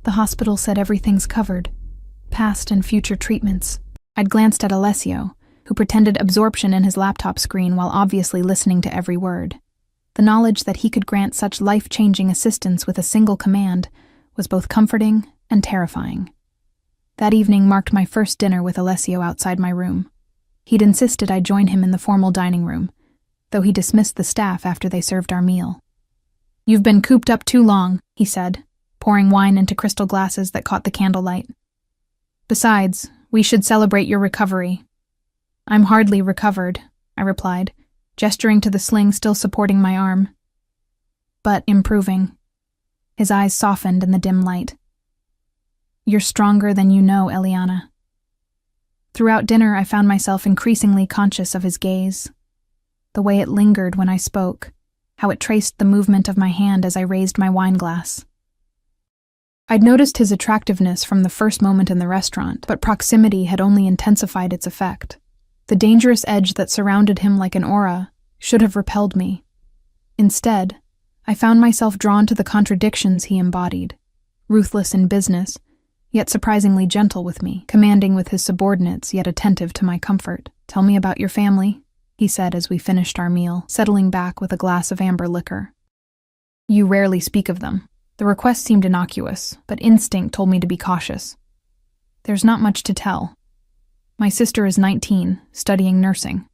The hospital said everything's covered, past and future treatments. I'd glanced at Alessio, who pretended absorption in his laptop screen while obviously listening to every word. The knowledge that he could grant such life-changing assistance with a single command was both comforting and terrifying. That evening marked my first dinner with Alessio outside my room. He'd insisted I join him in the formal dining room, though he dismissed the staff after they served our meal. You've been cooped up too long, he said, pouring wine into crystal glasses that caught the candlelight. Besides, we should celebrate your recovery. I'm hardly recovered, I replied, gesturing to the sling still supporting my arm. But improving. His eyes softened in the dim light. You're stronger than you know, Eliana. Throughout dinner, I found myself increasingly conscious of his gaze, the way it lingered when I spoke, how it traced the movement of my hand as I raised my wine glass. I'd noticed his attractiveness from the first moment in the restaurant, but proximity had only intensified its effect. The dangerous edge that surrounded him like an aura should have repelled me. Instead, I found myself drawn to the contradictions he embodied, ruthless in business, yet surprisingly gentle with me, commanding with his subordinates, yet attentive to my comfort. Tell me about your family, he said as we finished our meal, settling back with a glass of amber liquor. You rarely speak of them. The request seemed innocuous, but instinct told me to be cautious. There's not much to tell. My sister is 19, studying nursing.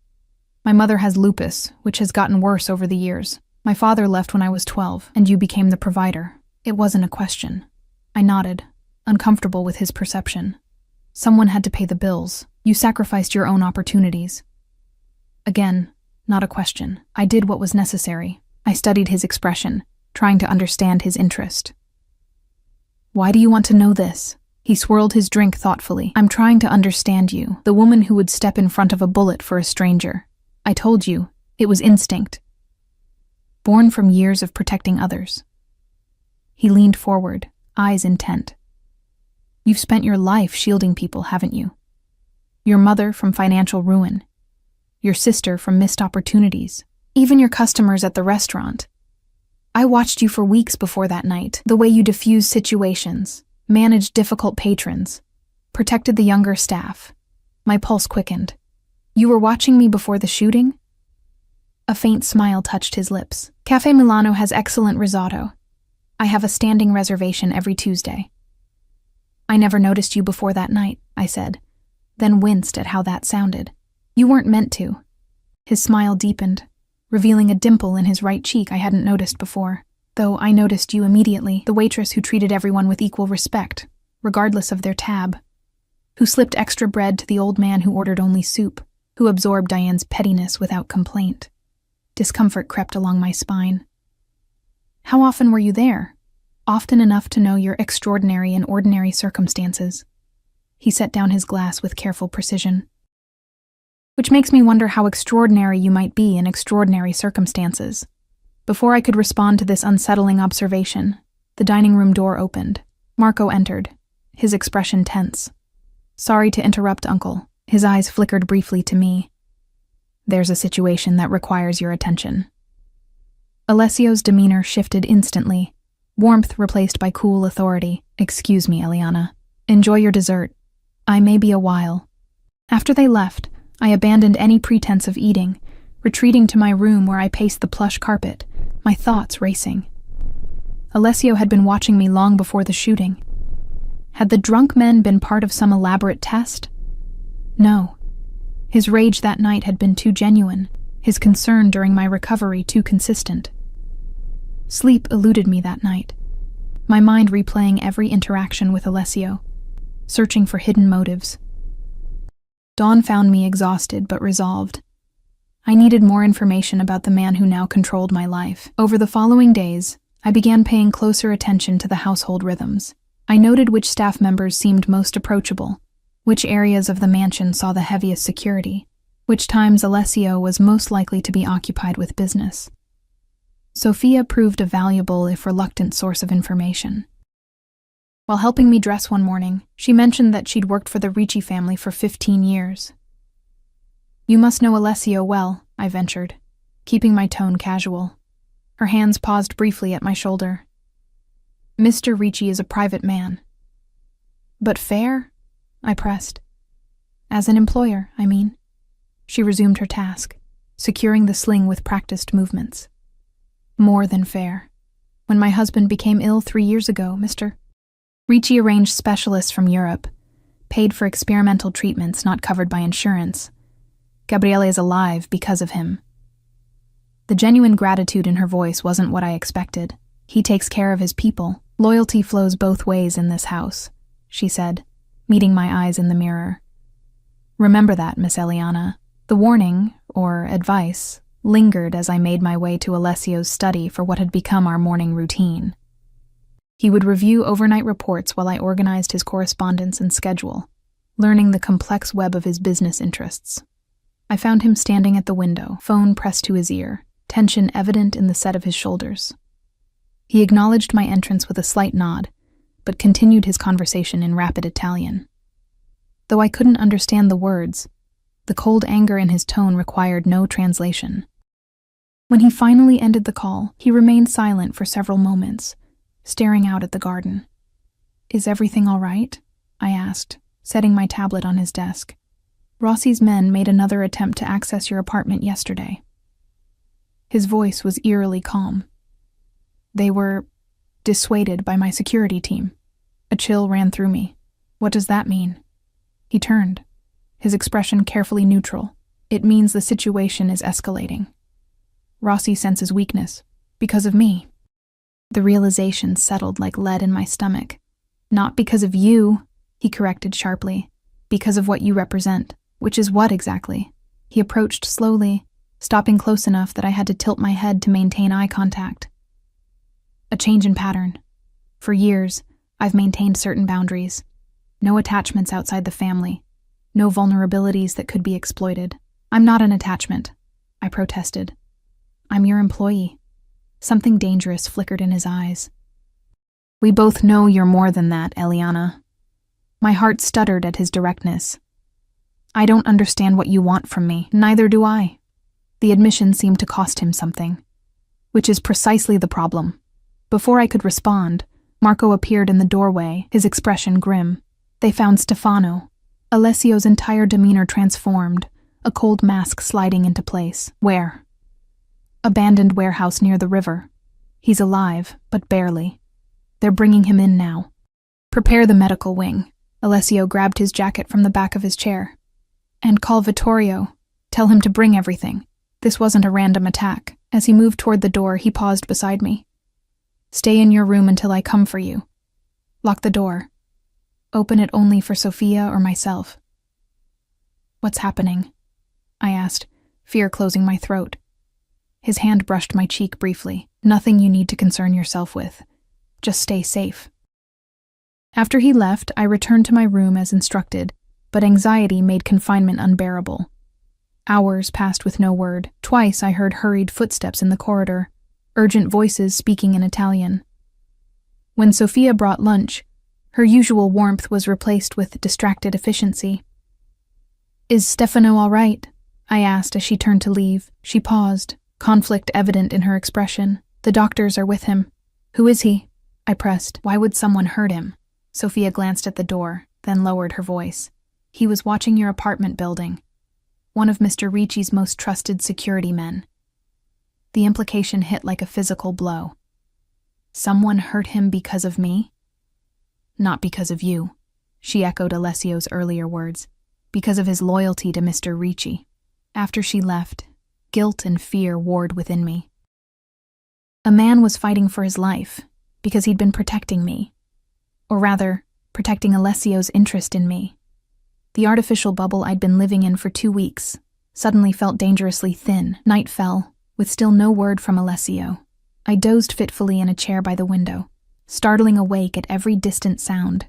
My mother has lupus, which has gotten worse over the years. My father left when I was 12, and you became the provider. It wasn't a question. I nodded, uncomfortable with his perception. Someone had to pay the bills. You sacrificed your own opportunities. Again, not a question. I did what was necessary. I studied his expression, trying to understand his interest. Why do you want to know this? He swirled his drink thoughtfully. I'm trying to understand you, the woman who would step in front of a bullet for a stranger. I told you, it was instinct. Born from years of protecting others. He leaned forward, eyes intent. You've spent your life shielding people, haven't you? Your mother from financial ruin. Your sister from missed opportunities. Even your customers at the restaurant. I watched you for weeks before that night, the way you diffused situations, managed difficult patrons, protected the younger staff. My pulse quickened. You were watching me before the shooting? A faint smile touched his lips. Cafe Milano has excellent risotto. I have a standing reservation every Tuesday. I never noticed you before that night, I said, then winced at how that sounded. You weren't meant to. His smile deepened, revealing a dimple in his right cheek I hadn't noticed before. Though I noticed you immediately, the waitress who treated everyone with equal respect, regardless of their tab, who slipped extra bread to the old man who ordered only soup, who absorbed Diane's pettiness without complaint. Discomfort crept along my spine. How often were you there? Often enough to know your extraordinary and ordinary circumstances. He set down his glass with careful precision. Which makes me wonder how extraordinary you might be in extraordinary circumstances. Before I could respond to this unsettling observation, the dining room door opened. Marco entered, his expression tense. Sorry to interrupt, Uncle. His eyes flickered briefly to me. There's a situation that requires your attention. Alessio's demeanor shifted instantly, warmth replaced by cool authority. Excuse me, Eliana. Enjoy your dessert. I may be a while. After they left, I abandoned any pretense of eating, retreating to my room where I paced the plush carpet, my thoughts racing. Alessio had been watching me long before the shooting. Had the drunk men been part of some elaborate test? No. His rage that night had been too genuine, his concern during my recovery too consistent. Sleep eluded me that night, my mind replaying every interaction with Alessio, searching for hidden motives. Dawn found me exhausted but resolved. I needed more information about the man who now controlled my life. Over the following days, I began paying closer attention to the household rhythms. I noted which staff members seemed most approachable, which areas of the mansion saw the heaviest security, which times Alessio was most likely to be occupied with business. Sophia proved a valuable, if reluctant, source of information. While helping me dress one morning, she mentioned that she'd worked for the Ricci family for 15 years. You must know Alessio well, I ventured, keeping my tone casual. Her hands paused briefly at my shoulder. Mr. Ricci is a private man. But fair? I pressed. As an employer, I mean. She resumed her task, securing the sling with practiced movements. More than fair. When my husband became ill 3 years ago, Mr. Ricci arranged specialists from Europe, paid for experimental treatments not covered by insurance. Gabriele is alive because of him. The genuine gratitude in her voice wasn't what I expected. He takes care of his people. Loyalty flows both ways in this house, she said, meeting my eyes in the mirror. Remember that, Miss Eliana. The warning, or advice, lingered as I made my way to Alessio's study for what had become our morning routine. He would review overnight reports while I organized his correspondence and schedule, learning the complex web of his business interests. I found him standing at the window, phone pressed to his ear, tension evident in the set of his shoulders. He acknowledged my entrance with a slight nod, but continued his conversation in rapid Italian. Though I couldn't understand the words, the cold anger in his tone required no translation. When he finally ended the call, he remained silent for several moments, staring out at the garden. Is everything all right? I asked, setting my tablet on his desk. Rossi's men made another attempt to access your apartment yesterday. His voice was eerily calm. They were dissuaded by my security team. A chill ran through me. What does that mean? He turned, his expression carefully neutral. It means the situation is escalating. Rossi senses weakness. Because of me. The realization settled like lead in my stomach. Not because of you, he corrected sharply. Because of what you represent. Which is what exactly? He approached slowly, stopping close enough that I had to tilt my head to maintain eye contact. A change in pattern. For years, I've maintained certain boundaries. No attachments outside the family. No vulnerabilities that could be exploited. I'm not an attachment, I protested. I'm your employee. Something dangerous flickered in his eyes. We both know you're more than that, Eliana. My heart stuttered at his directness. I don't understand what you want from me, neither do I. The admission seemed to cost him something. Which is precisely the problem. Before I could respond, Marco appeared in the doorway, his expression grim. They found Stefano. Alessio's entire demeanor transformed, a cold mask sliding into place. Where? Abandoned warehouse near the river. He's alive, but barely. They're bringing him in now. Prepare the medical wing. Alessio grabbed his jacket from the back of his chair. And call Vittorio. Tell him to bring everything. This wasn't a random attack. As he moved toward the door, he paused beside me. Stay in your room until I come for you. Lock the door. Open it only for Sophia or myself. What's happening? I asked, fear closing my throat. His hand brushed my cheek briefly. Nothing you need to concern yourself with. Just stay safe. After he left, I returned to my room as instructed, but anxiety made confinement unbearable. Hours passed with no word. Twice I heard hurried footsteps in the corridor, urgent voices speaking in Italian. When Sophia brought lunch, her usual warmth was replaced with distracted efficiency. Is Stefano all right? I asked as she turned to leave. She paused, conflict evident in her expression. The doctors are with him. Who is he? I pressed. Why would someone hurt him? Sophia glanced at the door, then lowered her voice. He was watching your apartment building. One of Mr. Ricci's most trusted security men. The implication hit like a physical blow. Someone hurt him because of me? Not because of you, she echoed Alessio's earlier words. Because of his loyalty to Mr. Ricci. After she left, guilt and fear warred within me. A man was fighting for his life because he'd been protecting me. Or rather, protecting Alessio's interest in me. The artificial bubble I'd been living in for 2 weeks suddenly felt dangerously thin. Night fell, with still no word from Alessio. I dozed fitfully in a chair by the window, startling awake at every distant sound.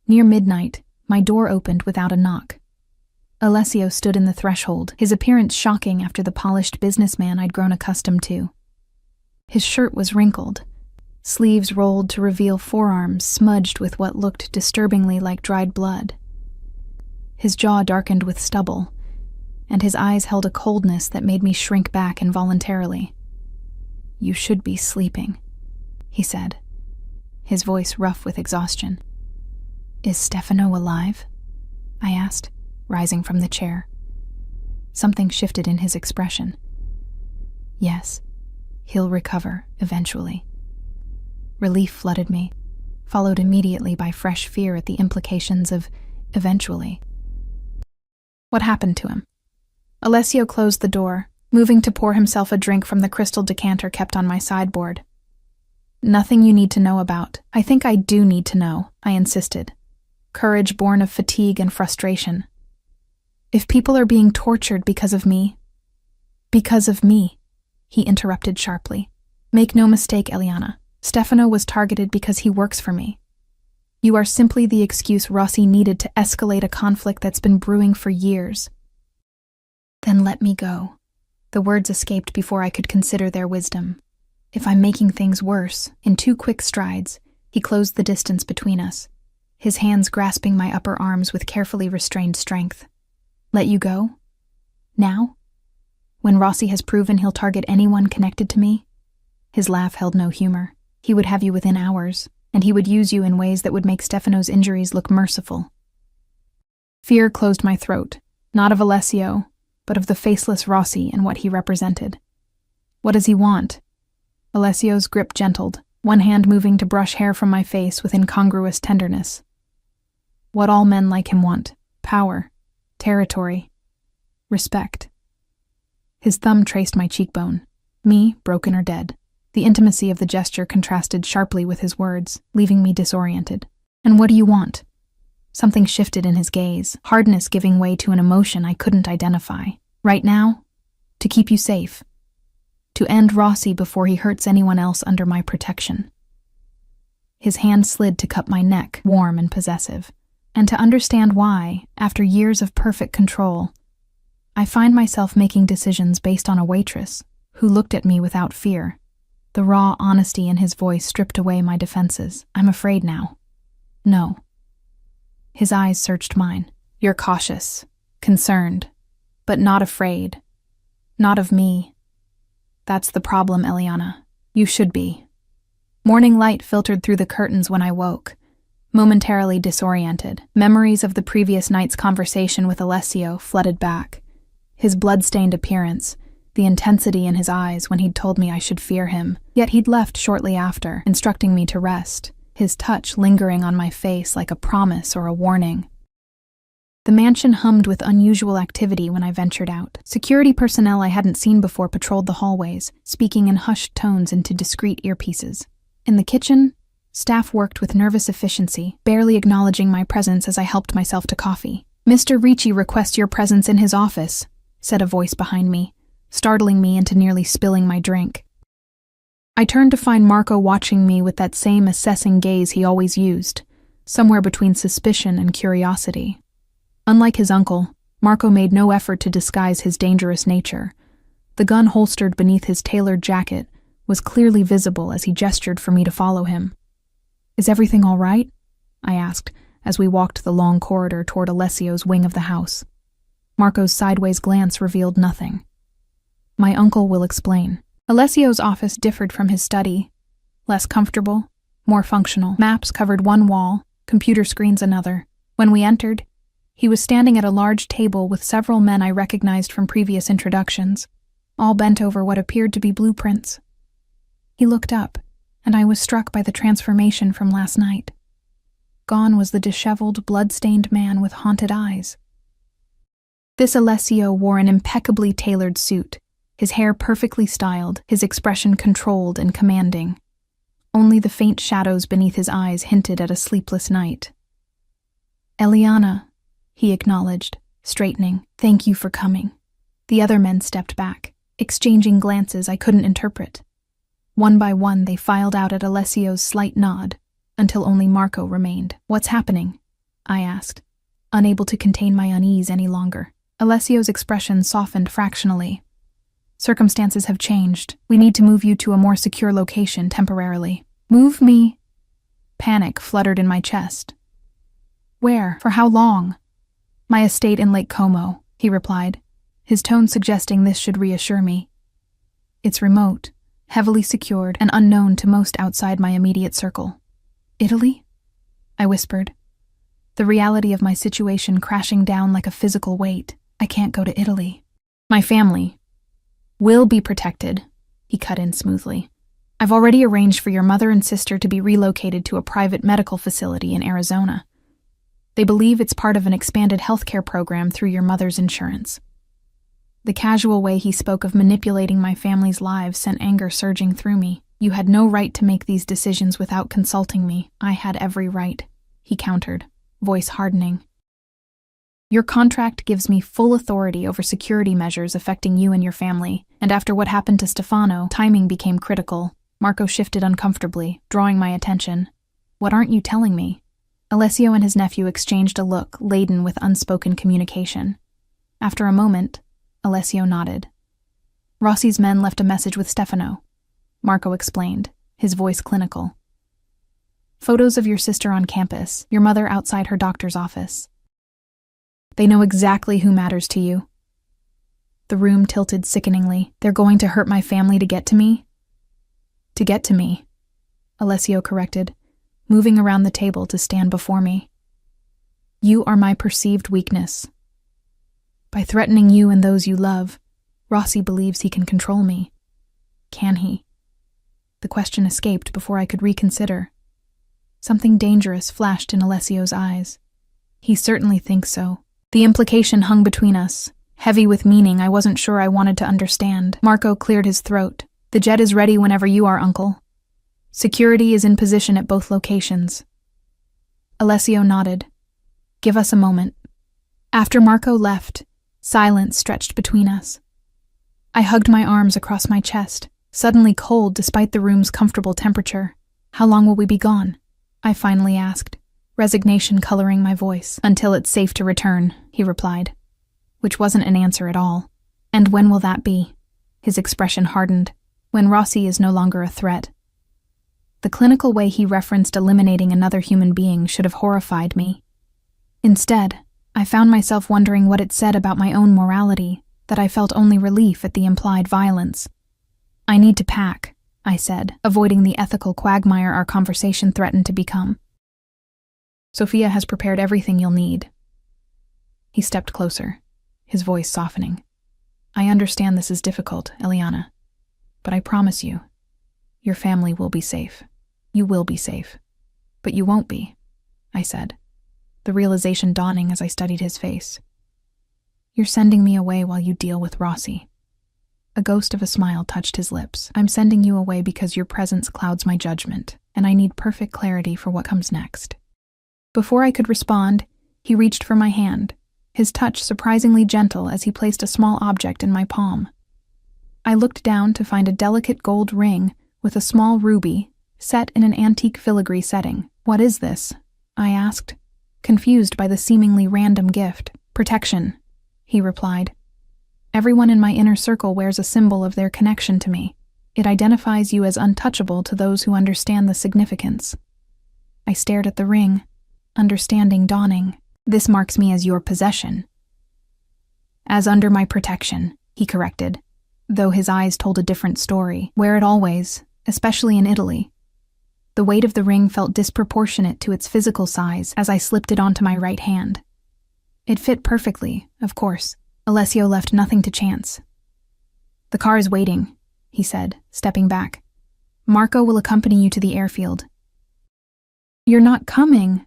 Near midnight, my door opened without a knock. Alessio stood in the threshold, his appearance shocking after the polished businessman I'd grown accustomed to. His shirt was wrinkled, sleeves rolled to reveal forearms smudged with what looked disturbingly like dried blood. His jaw darkened with stubble, and his eyes held a coldness that made me shrink back involuntarily. You should be sleeping, he said, his voice rough with exhaustion. Is Stefano alive? I asked, rising from the chair. Something shifted in his expression. Yes, he'll recover eventually. Relief flooded me, followed immediately by fresh fear at the implications of eventually. What happened to him? Alessio closed the door, moving to pour himself a drink from the crystal decanter kept on my sideboard. Nothing you need to know about. I think I do need to know, I insisted. Courage born of fatigue and frustration. If people are being tortured because of me, he interrupted sharply. Make no mistake, Eliana. Stefano was targeted because he works for me. You are simply the excuse Rossi needed to escalate a conflict that's been brewing for years. Then let me go. The words escaped before I could consider their wisdom. If I'm making things worse, in 2 quick strides, he closed the distance between us, his hands grasping my upper arms with carefully restrained strength. Let you go? Now? When Rossi has proven he'll target anyone connected to me? His laugh held no humor. He would have you within hours, and he would use you in ways that would make Stefano's injuries look merciful. Fear closed my throat, not of Alessio, but of the faceless Rossi and what he represented. What does he want? Alessio's grip gentled, one hand moving to brush hair from my face with incongruous tenderness. What all men like him want: power, territory, respect. His thumb traced my cheekbone. Me, broken or dead. The intimacy of the gesture contrasted sharply with his words, leaving me disoriented. And what do you want? Something shifted in his gaze, hardness giving way to an emotion I couldn't identify. Right now? To keep you safe. To end Rossi before he hurts anyone else under my protection. His hand slid to cup my neck, warm and possessive. And to understand why, after years of perfect control, I find myself making decisions based on a waitress who looked at me without fear. The raw honesty in his voice stripped away my defenses. I'm afraid now. No. His eyes searched mine. You're cautious, concerned, but not afraid. Not of me. That's the problem, Eliana. You should be. Morning light filtered through the curtains when I woke, momentarily disoriented. Memories of the previous night's conversation with Alessio flooded back. His blood-stained appearance, the intensity in his eyes when he'd told me I should fear him. Yet he'd left shortly after, instructing me to rest, his touch lingering on my face like a promise or a warning. The mansion hummed with unusual activity when I ventured out. Security personnel I hadn't seen before patrolled the hallways, speaking in hushed tones into discreet earpieces. In the kitchen, staff worked with nervous efficiency, barely acknowledging my presence as I helped myself to coffee. "Mr. Ricci requests your presence in his office," said a voice behind me, startling me into nearly spilling my drink. I turned to find Marco watching me with that same assessing gaze he always used, somewhere between suspicion and curiosity. Unlike his uncle, Marco made no effort to disguise his dangerous nature. The gun holstered beneath his tailored jacket was clearly visible as he gestured for me to follow him. "Is everything all right?" I asked as we walked the long corridor toward Alessio's wing of the house. Marco's sideways glance revealed nothing. "My uncle will explain." Alessio's office differed from his study. Less comfortable, more functional. Maps covered one wall, computer screens another. When we entered, he was standing at a large table with several men I recognized from previous introductions, all bent over what appeared to be blueprints. He looked up, and I was struck by the transformation from last night. Gone was the disheveled, blood-stained man with haunted eyes. This Alessio wore an impeccably tailored suit, his hair perfectly styled, his expression controlled and commanding. Only the faint shadows beneath his eyes hinted at a sleepless night. "Eliana," he acknowledged, straightening. "Thank you for coming." The other men stepped back, exchanging glances I couldn't interpret. One by one, they filed out at Alessio's slight nod, until only Marco remained. "What's happening?" I asked, unable to contain my unease any longer. Alessio's expression softened fractionally. "Circumstances have changed. We need to move you to a more secure location temporarily." "Move me?" Panic fluttered in my chest. "Where? For how long?" "My estate in Lake Como," he replied, his tone suggesting this should reassure me. "It's remote, heavily secured, and unknown to most outside my immediate circle." "Italy?" I whispered, the reality of my situation crashing down like a physical weight. "I can't go to Italy." "My family will be protected," he cut in smoothly. "I've already arranged for your mother and sister to be relocated to a private medical facility in Arizona. They believe it's part of an expanded healthcare program through your mother's insurance." The casual way he spoke of manipulating my family's lives sent anger surging through me. "You had no right to make these decisions without consulting me." "I had every right," he countered, voice hardening. "Your contract gives me full authority over security measures affecting you and your family, and after what happened to Stefano, timing became critical." Marco shifted uncomfortably, drawing my attention. "What aren't you telling me?" Alessio and his nephew exchanged a look laden with unspoken communication. After a moment, Alessio nodded. "Rossi's men left a message with Stefano," Marco explained, his voice clinical. "Photos of your sister on campus, your mother outside her doctor's office. They know exactly who matters to you." The room tilted sickeningly. "They're going to hurt my family to get to me?" "To get to me," Alessio corrected, moving around the table to stand before me. "You are my perceived weakness. By threatening you and those you love, Rossi believes he can control me. Can he?" The question escaped before I could reconsider. Something dangerous flashed in Alessio's eyes. He certainly thinks so. The implication hung between us, heavy with meaning I wasn't sure I wanted to understand. Marco cleared his throat. The jet is ready whenever you are, Uncle. Security is in position at both locations. Alessio nodded. Give us a moment. After Marco left, silence stretched between us. I hugged my arms across my chest, suddenly cold despite the room's comfortable temperature. How long will we be gone? I finally asked, resignation coloring my voice. Until it's safe to return, he replied, which wasn't an answer at all. And when will that be? His expression hardened. When Rossi is no longer a threat. The clinical way he referenced eliminating another human being should have horrified me. Instead, I found myself wondering what it said about my own morality, that I felt only relief at the implied violence. I need to pack, I said, avoiding the ethical quagmire our conversation threatened to become. Sophia has prepared everything you'll need. He stepped closer, his voice softening. I understand this is difficult, Eliana, but I promise you, your family will be safe. You will be safe. But you won't be, I said, the realization dawning as I studied his face. You're sending me away while you deal with Rossi. A ghost of a smile touched his lips. I'm sending you away because your presence clouds my judgment, and I need perfect clarity for what comes next. Before I could respond, he reached for my hand, his touch surprisingly gentle as he placed a small object in my palm. I looked down to find a delicate gold ring with a small ruby set in an antique filigree setting. What is this? I asked, confused by the seemingly random gift. Protection, he replied. Everyone in my inner circle wears a symbol of their connection to me. It identifies you as untouchable to those who understand the significance. I stared at the ring, understanding dawning. This marks me as your possession. As under my protection, he corrected, though his eyes told a different story. Wear it always, especially in Italy. The weight of the ring felt disproportionate to its physical size as I slipped it onto my right hand. It fit perfectly, of course. Alessio left nothing to chance. The car is waiting, he said, stepping back. Marco will accompany you to the airfield. You're not coming.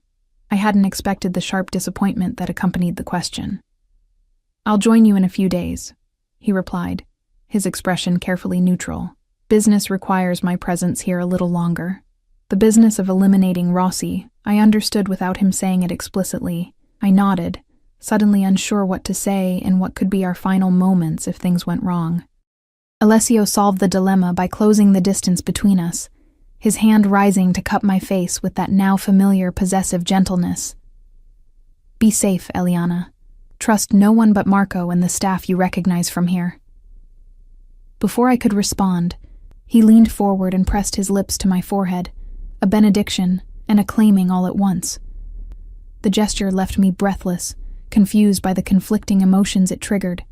I hadn't expected the sharp disappointment that accompanied the question. I'll join you in a few days, he replied, his expression carefully neutral. Business requires my presence here a little longer. The business of eliminating Rossi, I understood without him saying it explicitly. I nodded, suddenly unsure what to say and what could be our final moments if things went wrong. Alessio solved the dilemma by closing the distance between us, his hand rising to cup my face with that now familiar possessive gentleness. Be safe, Eliana. Trust no one but Marco and the staff you recognize from here. Before I could respond, he leaned forward and pressed his lips to my forehead, a benediction and a claiming all at once. The gesture left me breathless, confused by the conflicting emotions it triggered.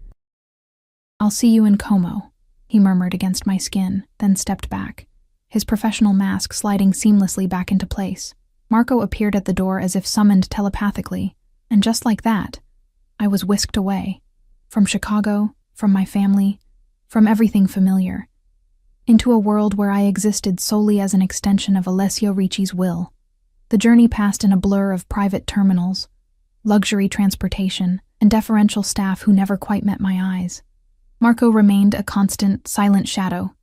I'll see you in Como, he murmured against my skin, then stepped back, his professional mask sliding seamlessly back into place. Marco appeared at the door as if summoned telepathically, and just like that, I was whisked away. From Chicago, from my family, from everything familiar, into a world where I existed solely as an extension of Alessio Ricci's will. The journey passed in a blur of private terminals, luxury transportation, and deferential staff who never quite met my eyes. Marco remained a constant, silent shadow,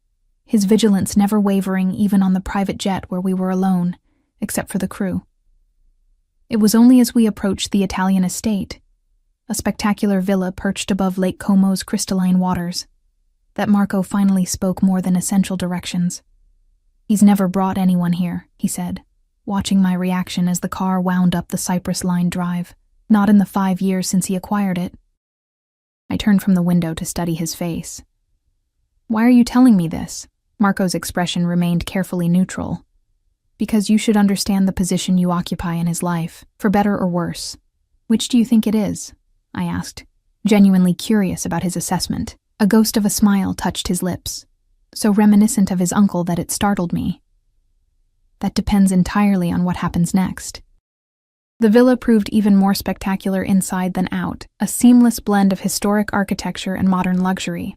his vigilance never wavering even on the private jet where we were alone, except for the crew. It was only as we approached the Italian estate, a spectacular villa perched above Lake Como's crystalline waters, that Marco finally spoke more than essential directions. He's never brought anyone here, he said, watching my reaction as the car wound up the cypress-lined drive, not in the 5 years since he acquired it. I turned from the window to study his face. Why are you telling me this? Marco's expression remained carefully neutral. Because you should understand the position you occupy in his life, for better or worse. Which do you think it is? I asked, genuinely curious about his assessment. A ghost of a smile touched his lips, so reminiscent of his uncle that it startled me. That depends entirely on what happens next. The villa proved even more spectacular inside than out, a seamless blend of historic architecture and modern luxury.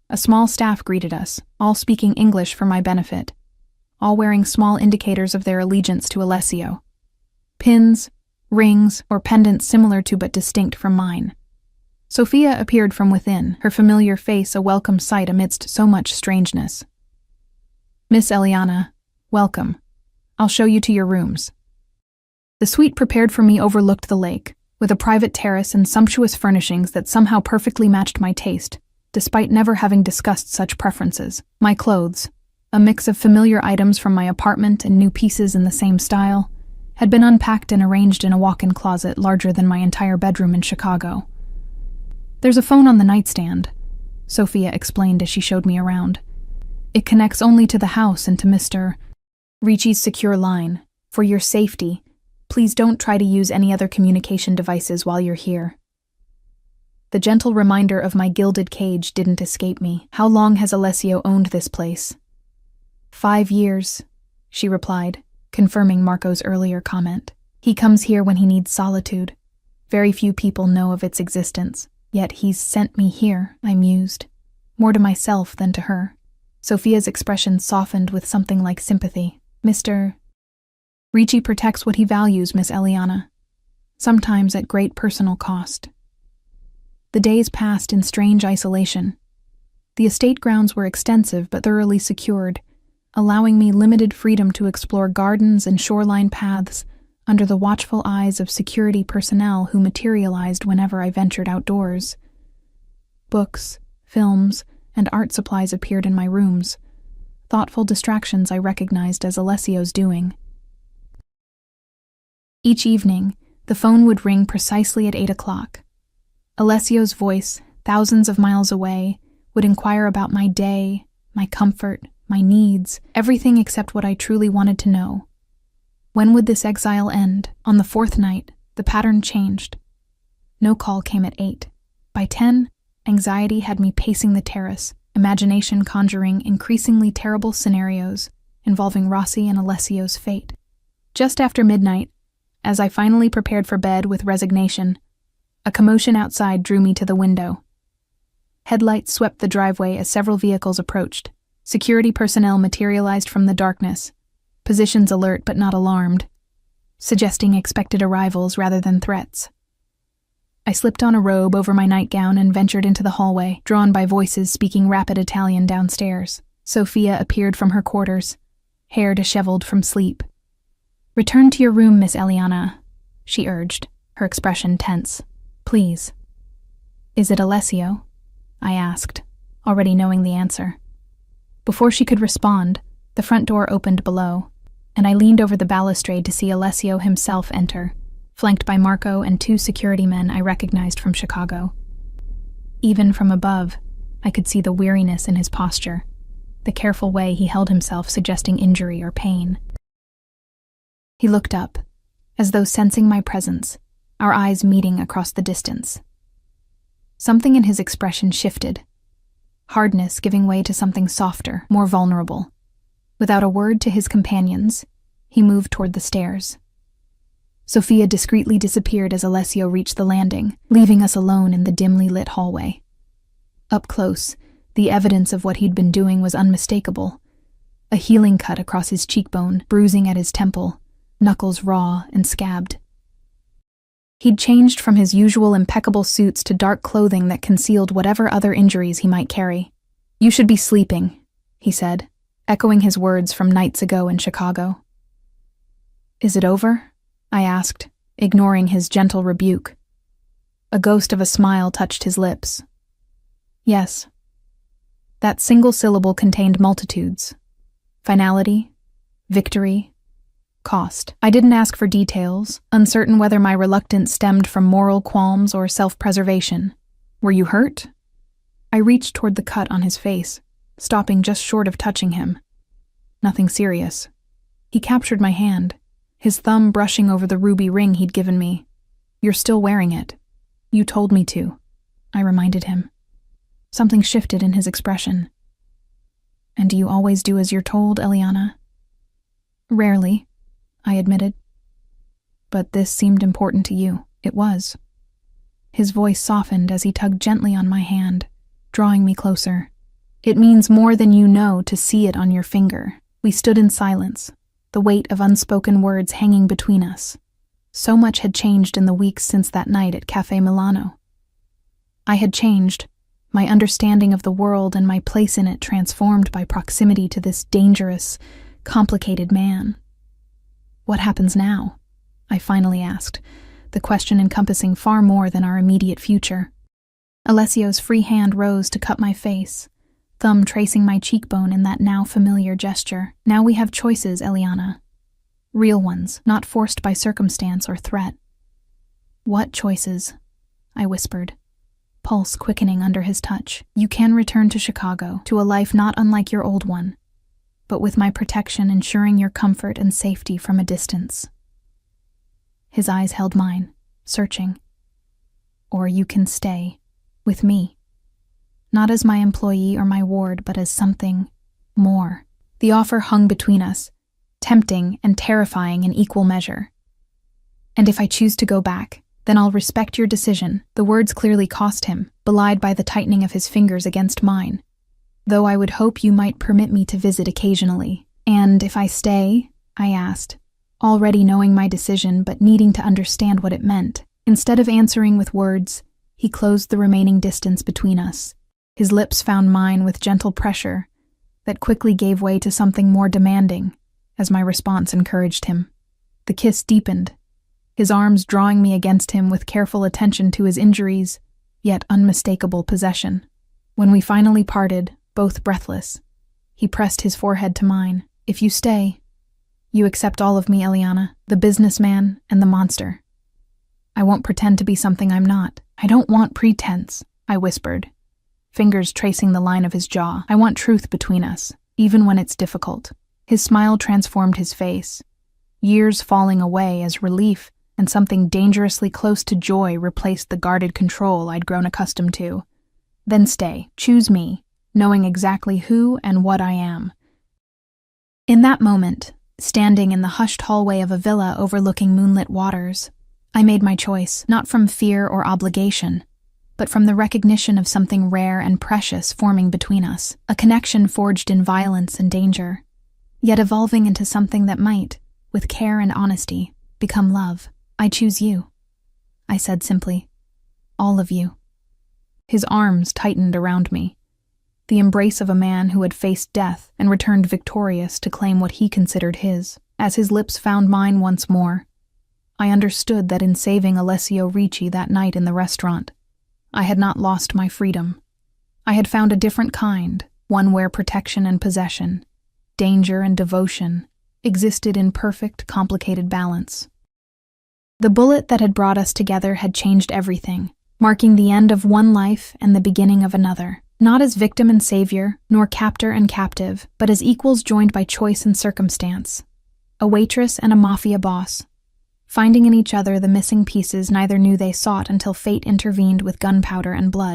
A small staff greeted us, all speaking English for my benefit, all wearing small indicators of their allegiance to Alessio. Pins, rings, or pendants similar to but distinct from mine. Sophia appeared from within, her familiar face a welcome sight amidst so much strangeness. "Miss Eliana, welcome. I'll show you to your rooms." The suite prepared for me overlooked the lake, with a private terrace and sumptuous furnishings that somehow perfectly matched my taste, despite never having discussed such preferences. My clothes, a mix of familiar items from my apartment and new pieces in the same style, had been unpacked and arranged in a walk-in closet larger than my entire bedroom in Chicago. "There's a phone on the nightstand," Sophia explained as she showed me around. "It connects only to the house and to Mr. Ricci's secure line. For your safety, please don't try to use any other communication devices while you're here." The gentle reminder of my gilded cage didn't escape me. "How long has Alessio owned this place?" 5 years, she replied, confirming Marco's earlier comment. "He comes here when he needs solitude. Very few people know of its existence. Yet he's sent me here," I mused, more to myself than to her. Sophia's expression softened with something like sympathy. "Mr. Ricci protects what he values, Miss Eliana, sometimes at great personal cost." The days passed in strange isolation. The estate grounds were extensive but thoroughly secured, allowing me limited freedom to explore gardens and shoreline paths under the watchful eyes of security personnel who materialized whenever I ventured outdoors. Books, films, and art supplies appeared in my rooms, thoughtful distractions I recognized as Alessio's doing. Each evening, the phone would ring precisely at 8 o'clock. Alessio's voice, thousands of miles away, would inquire about my day, my comfort, my needs, everything except what I truly wanted to know. When would this exile end? On the 4th night, the pattern changed. No call came at 8. By 10, anxiety had me pacing the terrace, imagination conjuring increasingly terrible scenarios involving Rossi and Alessio's fate. Just after midnight, as I finally prepared for bed with resignation, a commotion outside drew me to the window. Headlights swept the driveway as several vehicles approached. Security personnel materialized from the darkness, positions alert but not alarmed, suggesting expected arrivals rather than threats. I slipped on a robe over my nightgown and ventured into the hallway, drawn by voices speaking rapid Italian downstairs. Sophia appeared from her quarters, hair disheveled from sleep. "Return to your room, Miss Eliana," she urged, her expression tense. "Please." "Is it Alessio?" I asked, already knowing the answer. Before she could respond, the front door opened below, and I leaned over the balustrade to see Alessio himself enter, flanked by Marco and 2 security men I recognized from Chicago. Even from above, I could see the weariness in his posture, the careful way he held himself suggesting injury or pain. He looked up, as though sensing my presence, our eyes meeting across the distance. Something in his expression shifted, hardness giving way to something softer, more vulnerable. Without a word to his companions, he moved toward the stairs. Sophia discreetly disappeared as Alessio reached the landing, leaving us alone in the dimly lit hallway. Up close, the evidence of what he'd been doing was unmistakable. A healing cut across his cheekbone, bruising at his temple, knuckles raw and scabbed. He'd changed from his usual impeccable suits to dark clothing that concealed whatever other injuries he might carry. "You should be sleeping," he said, echoing his words from nights ago in Chicago. "Is it over?" I asked, ignoring his gentle rebuke. A ghost of a smile touched his lips. "Yes." That single syllable contained multitudes. Finality, victory, cost. I didn't ask for details, uncertain whether my reluctance stemmed from moral qualms or self-preservation. "Were you hurt?" I reached toward the cut on his face, stopping just short of touching him. "Nothing serious." He captured my hand, his thumb brushing over the ruby ring he'd given me. "You're still wearing it. You told me to," I reminded him. Something shifted in his expression. "And do you always do as you're told, Eliana?" "Rarely," I admitted. "But this seemed important to you." It was. His voice softened as he tugged gently on my hand, drawing me closer. It means more than you know to see it on your finger. We stood in silence, the weight of unspoken words hanging between us. So much had changed in the weeks since that night at Cafe Milano. I had changed, my understanding of the world and my place in it transformed by proximity to this dangerous, complicated man. "What happens now?" I finally asked, the question encompassing far more than our immediate future. Alessio's free hand rose to cut my face, thumb tracing my cheekbone in that now familiar gesture. "Now we have choices, Eliana. Real ones, not forced by circumstance or threat." "What choices?" I whispered, pulse quickening under his touch. "You can return to Chicago, to a life not unlike your old one, but with my protection ensuring your comfort and safety from a distance." His eyes held mine, searching. "Or you can stay, with me. Not as my employee or my ward, but as something more." The offer hung between us, tempting and terrifying in equal measure. "And if I choose to go back, then I'll respect your decision." The words clearly cost him, belied by the tightening of his fingers against mine. "Though I would hope you might permit me to visit occasionally." "And if I stay?" I asked, already knowing my decision but needing to understand what it meant. Instead of answering with words, he closed the remaining distance between us. His lips found mine with gentle pressure that quickly gave way to something more demanding as my response encouraged him. The kiss deepened, his arms drawing me against him with careful attention to his injuries, yet unmistakable possession. When we finally parted, both breathless, he pressed his forehead to mine. "If you stay, you accept all of me, Eliana, the businessman and the monster. I won't pretend to be something I'm not." "I don't want pretense," I whispered, fingers tracing the line of his jaw. "I want truth between us, even when it's difficult." His smile transformed his face, years falling away as relief and something dangerously close to joy replaced the guarded control I'd grown accustomed to. "Then stay, choose me, knowing exactly who and what I am." In that moment, standing in the hushed hallway of a villa overlooking moonlit waters, I made my choice, not from fear or obligation, but from the recognition of something rare and precious forming between us, a connection forged in violence and danger, yet evolving into something that might, with care and honesty, become love. "I choose you," I said simply. "All of you." His arms tightened around me, the embrace of a man who had faced death and returned victorious to claim what he considered his. As his lips found mine once more, I understood that in saving Alessio Ricci that night in the restaurant, I had not lost my freedom. I had found a different kind, one where protection and possession, danger and devotion, existed in perfect, complicated balance. The bullet that had brought us together had changed everything, marking the end of one life and the beginning of another. Not as victim and savior, nor captor and captive, but as equals joined by choice and circumstance. A waitress and a mafia boss, finding in each other the missing pieces neither knew they sought until fate intervened with gunpowder and blood.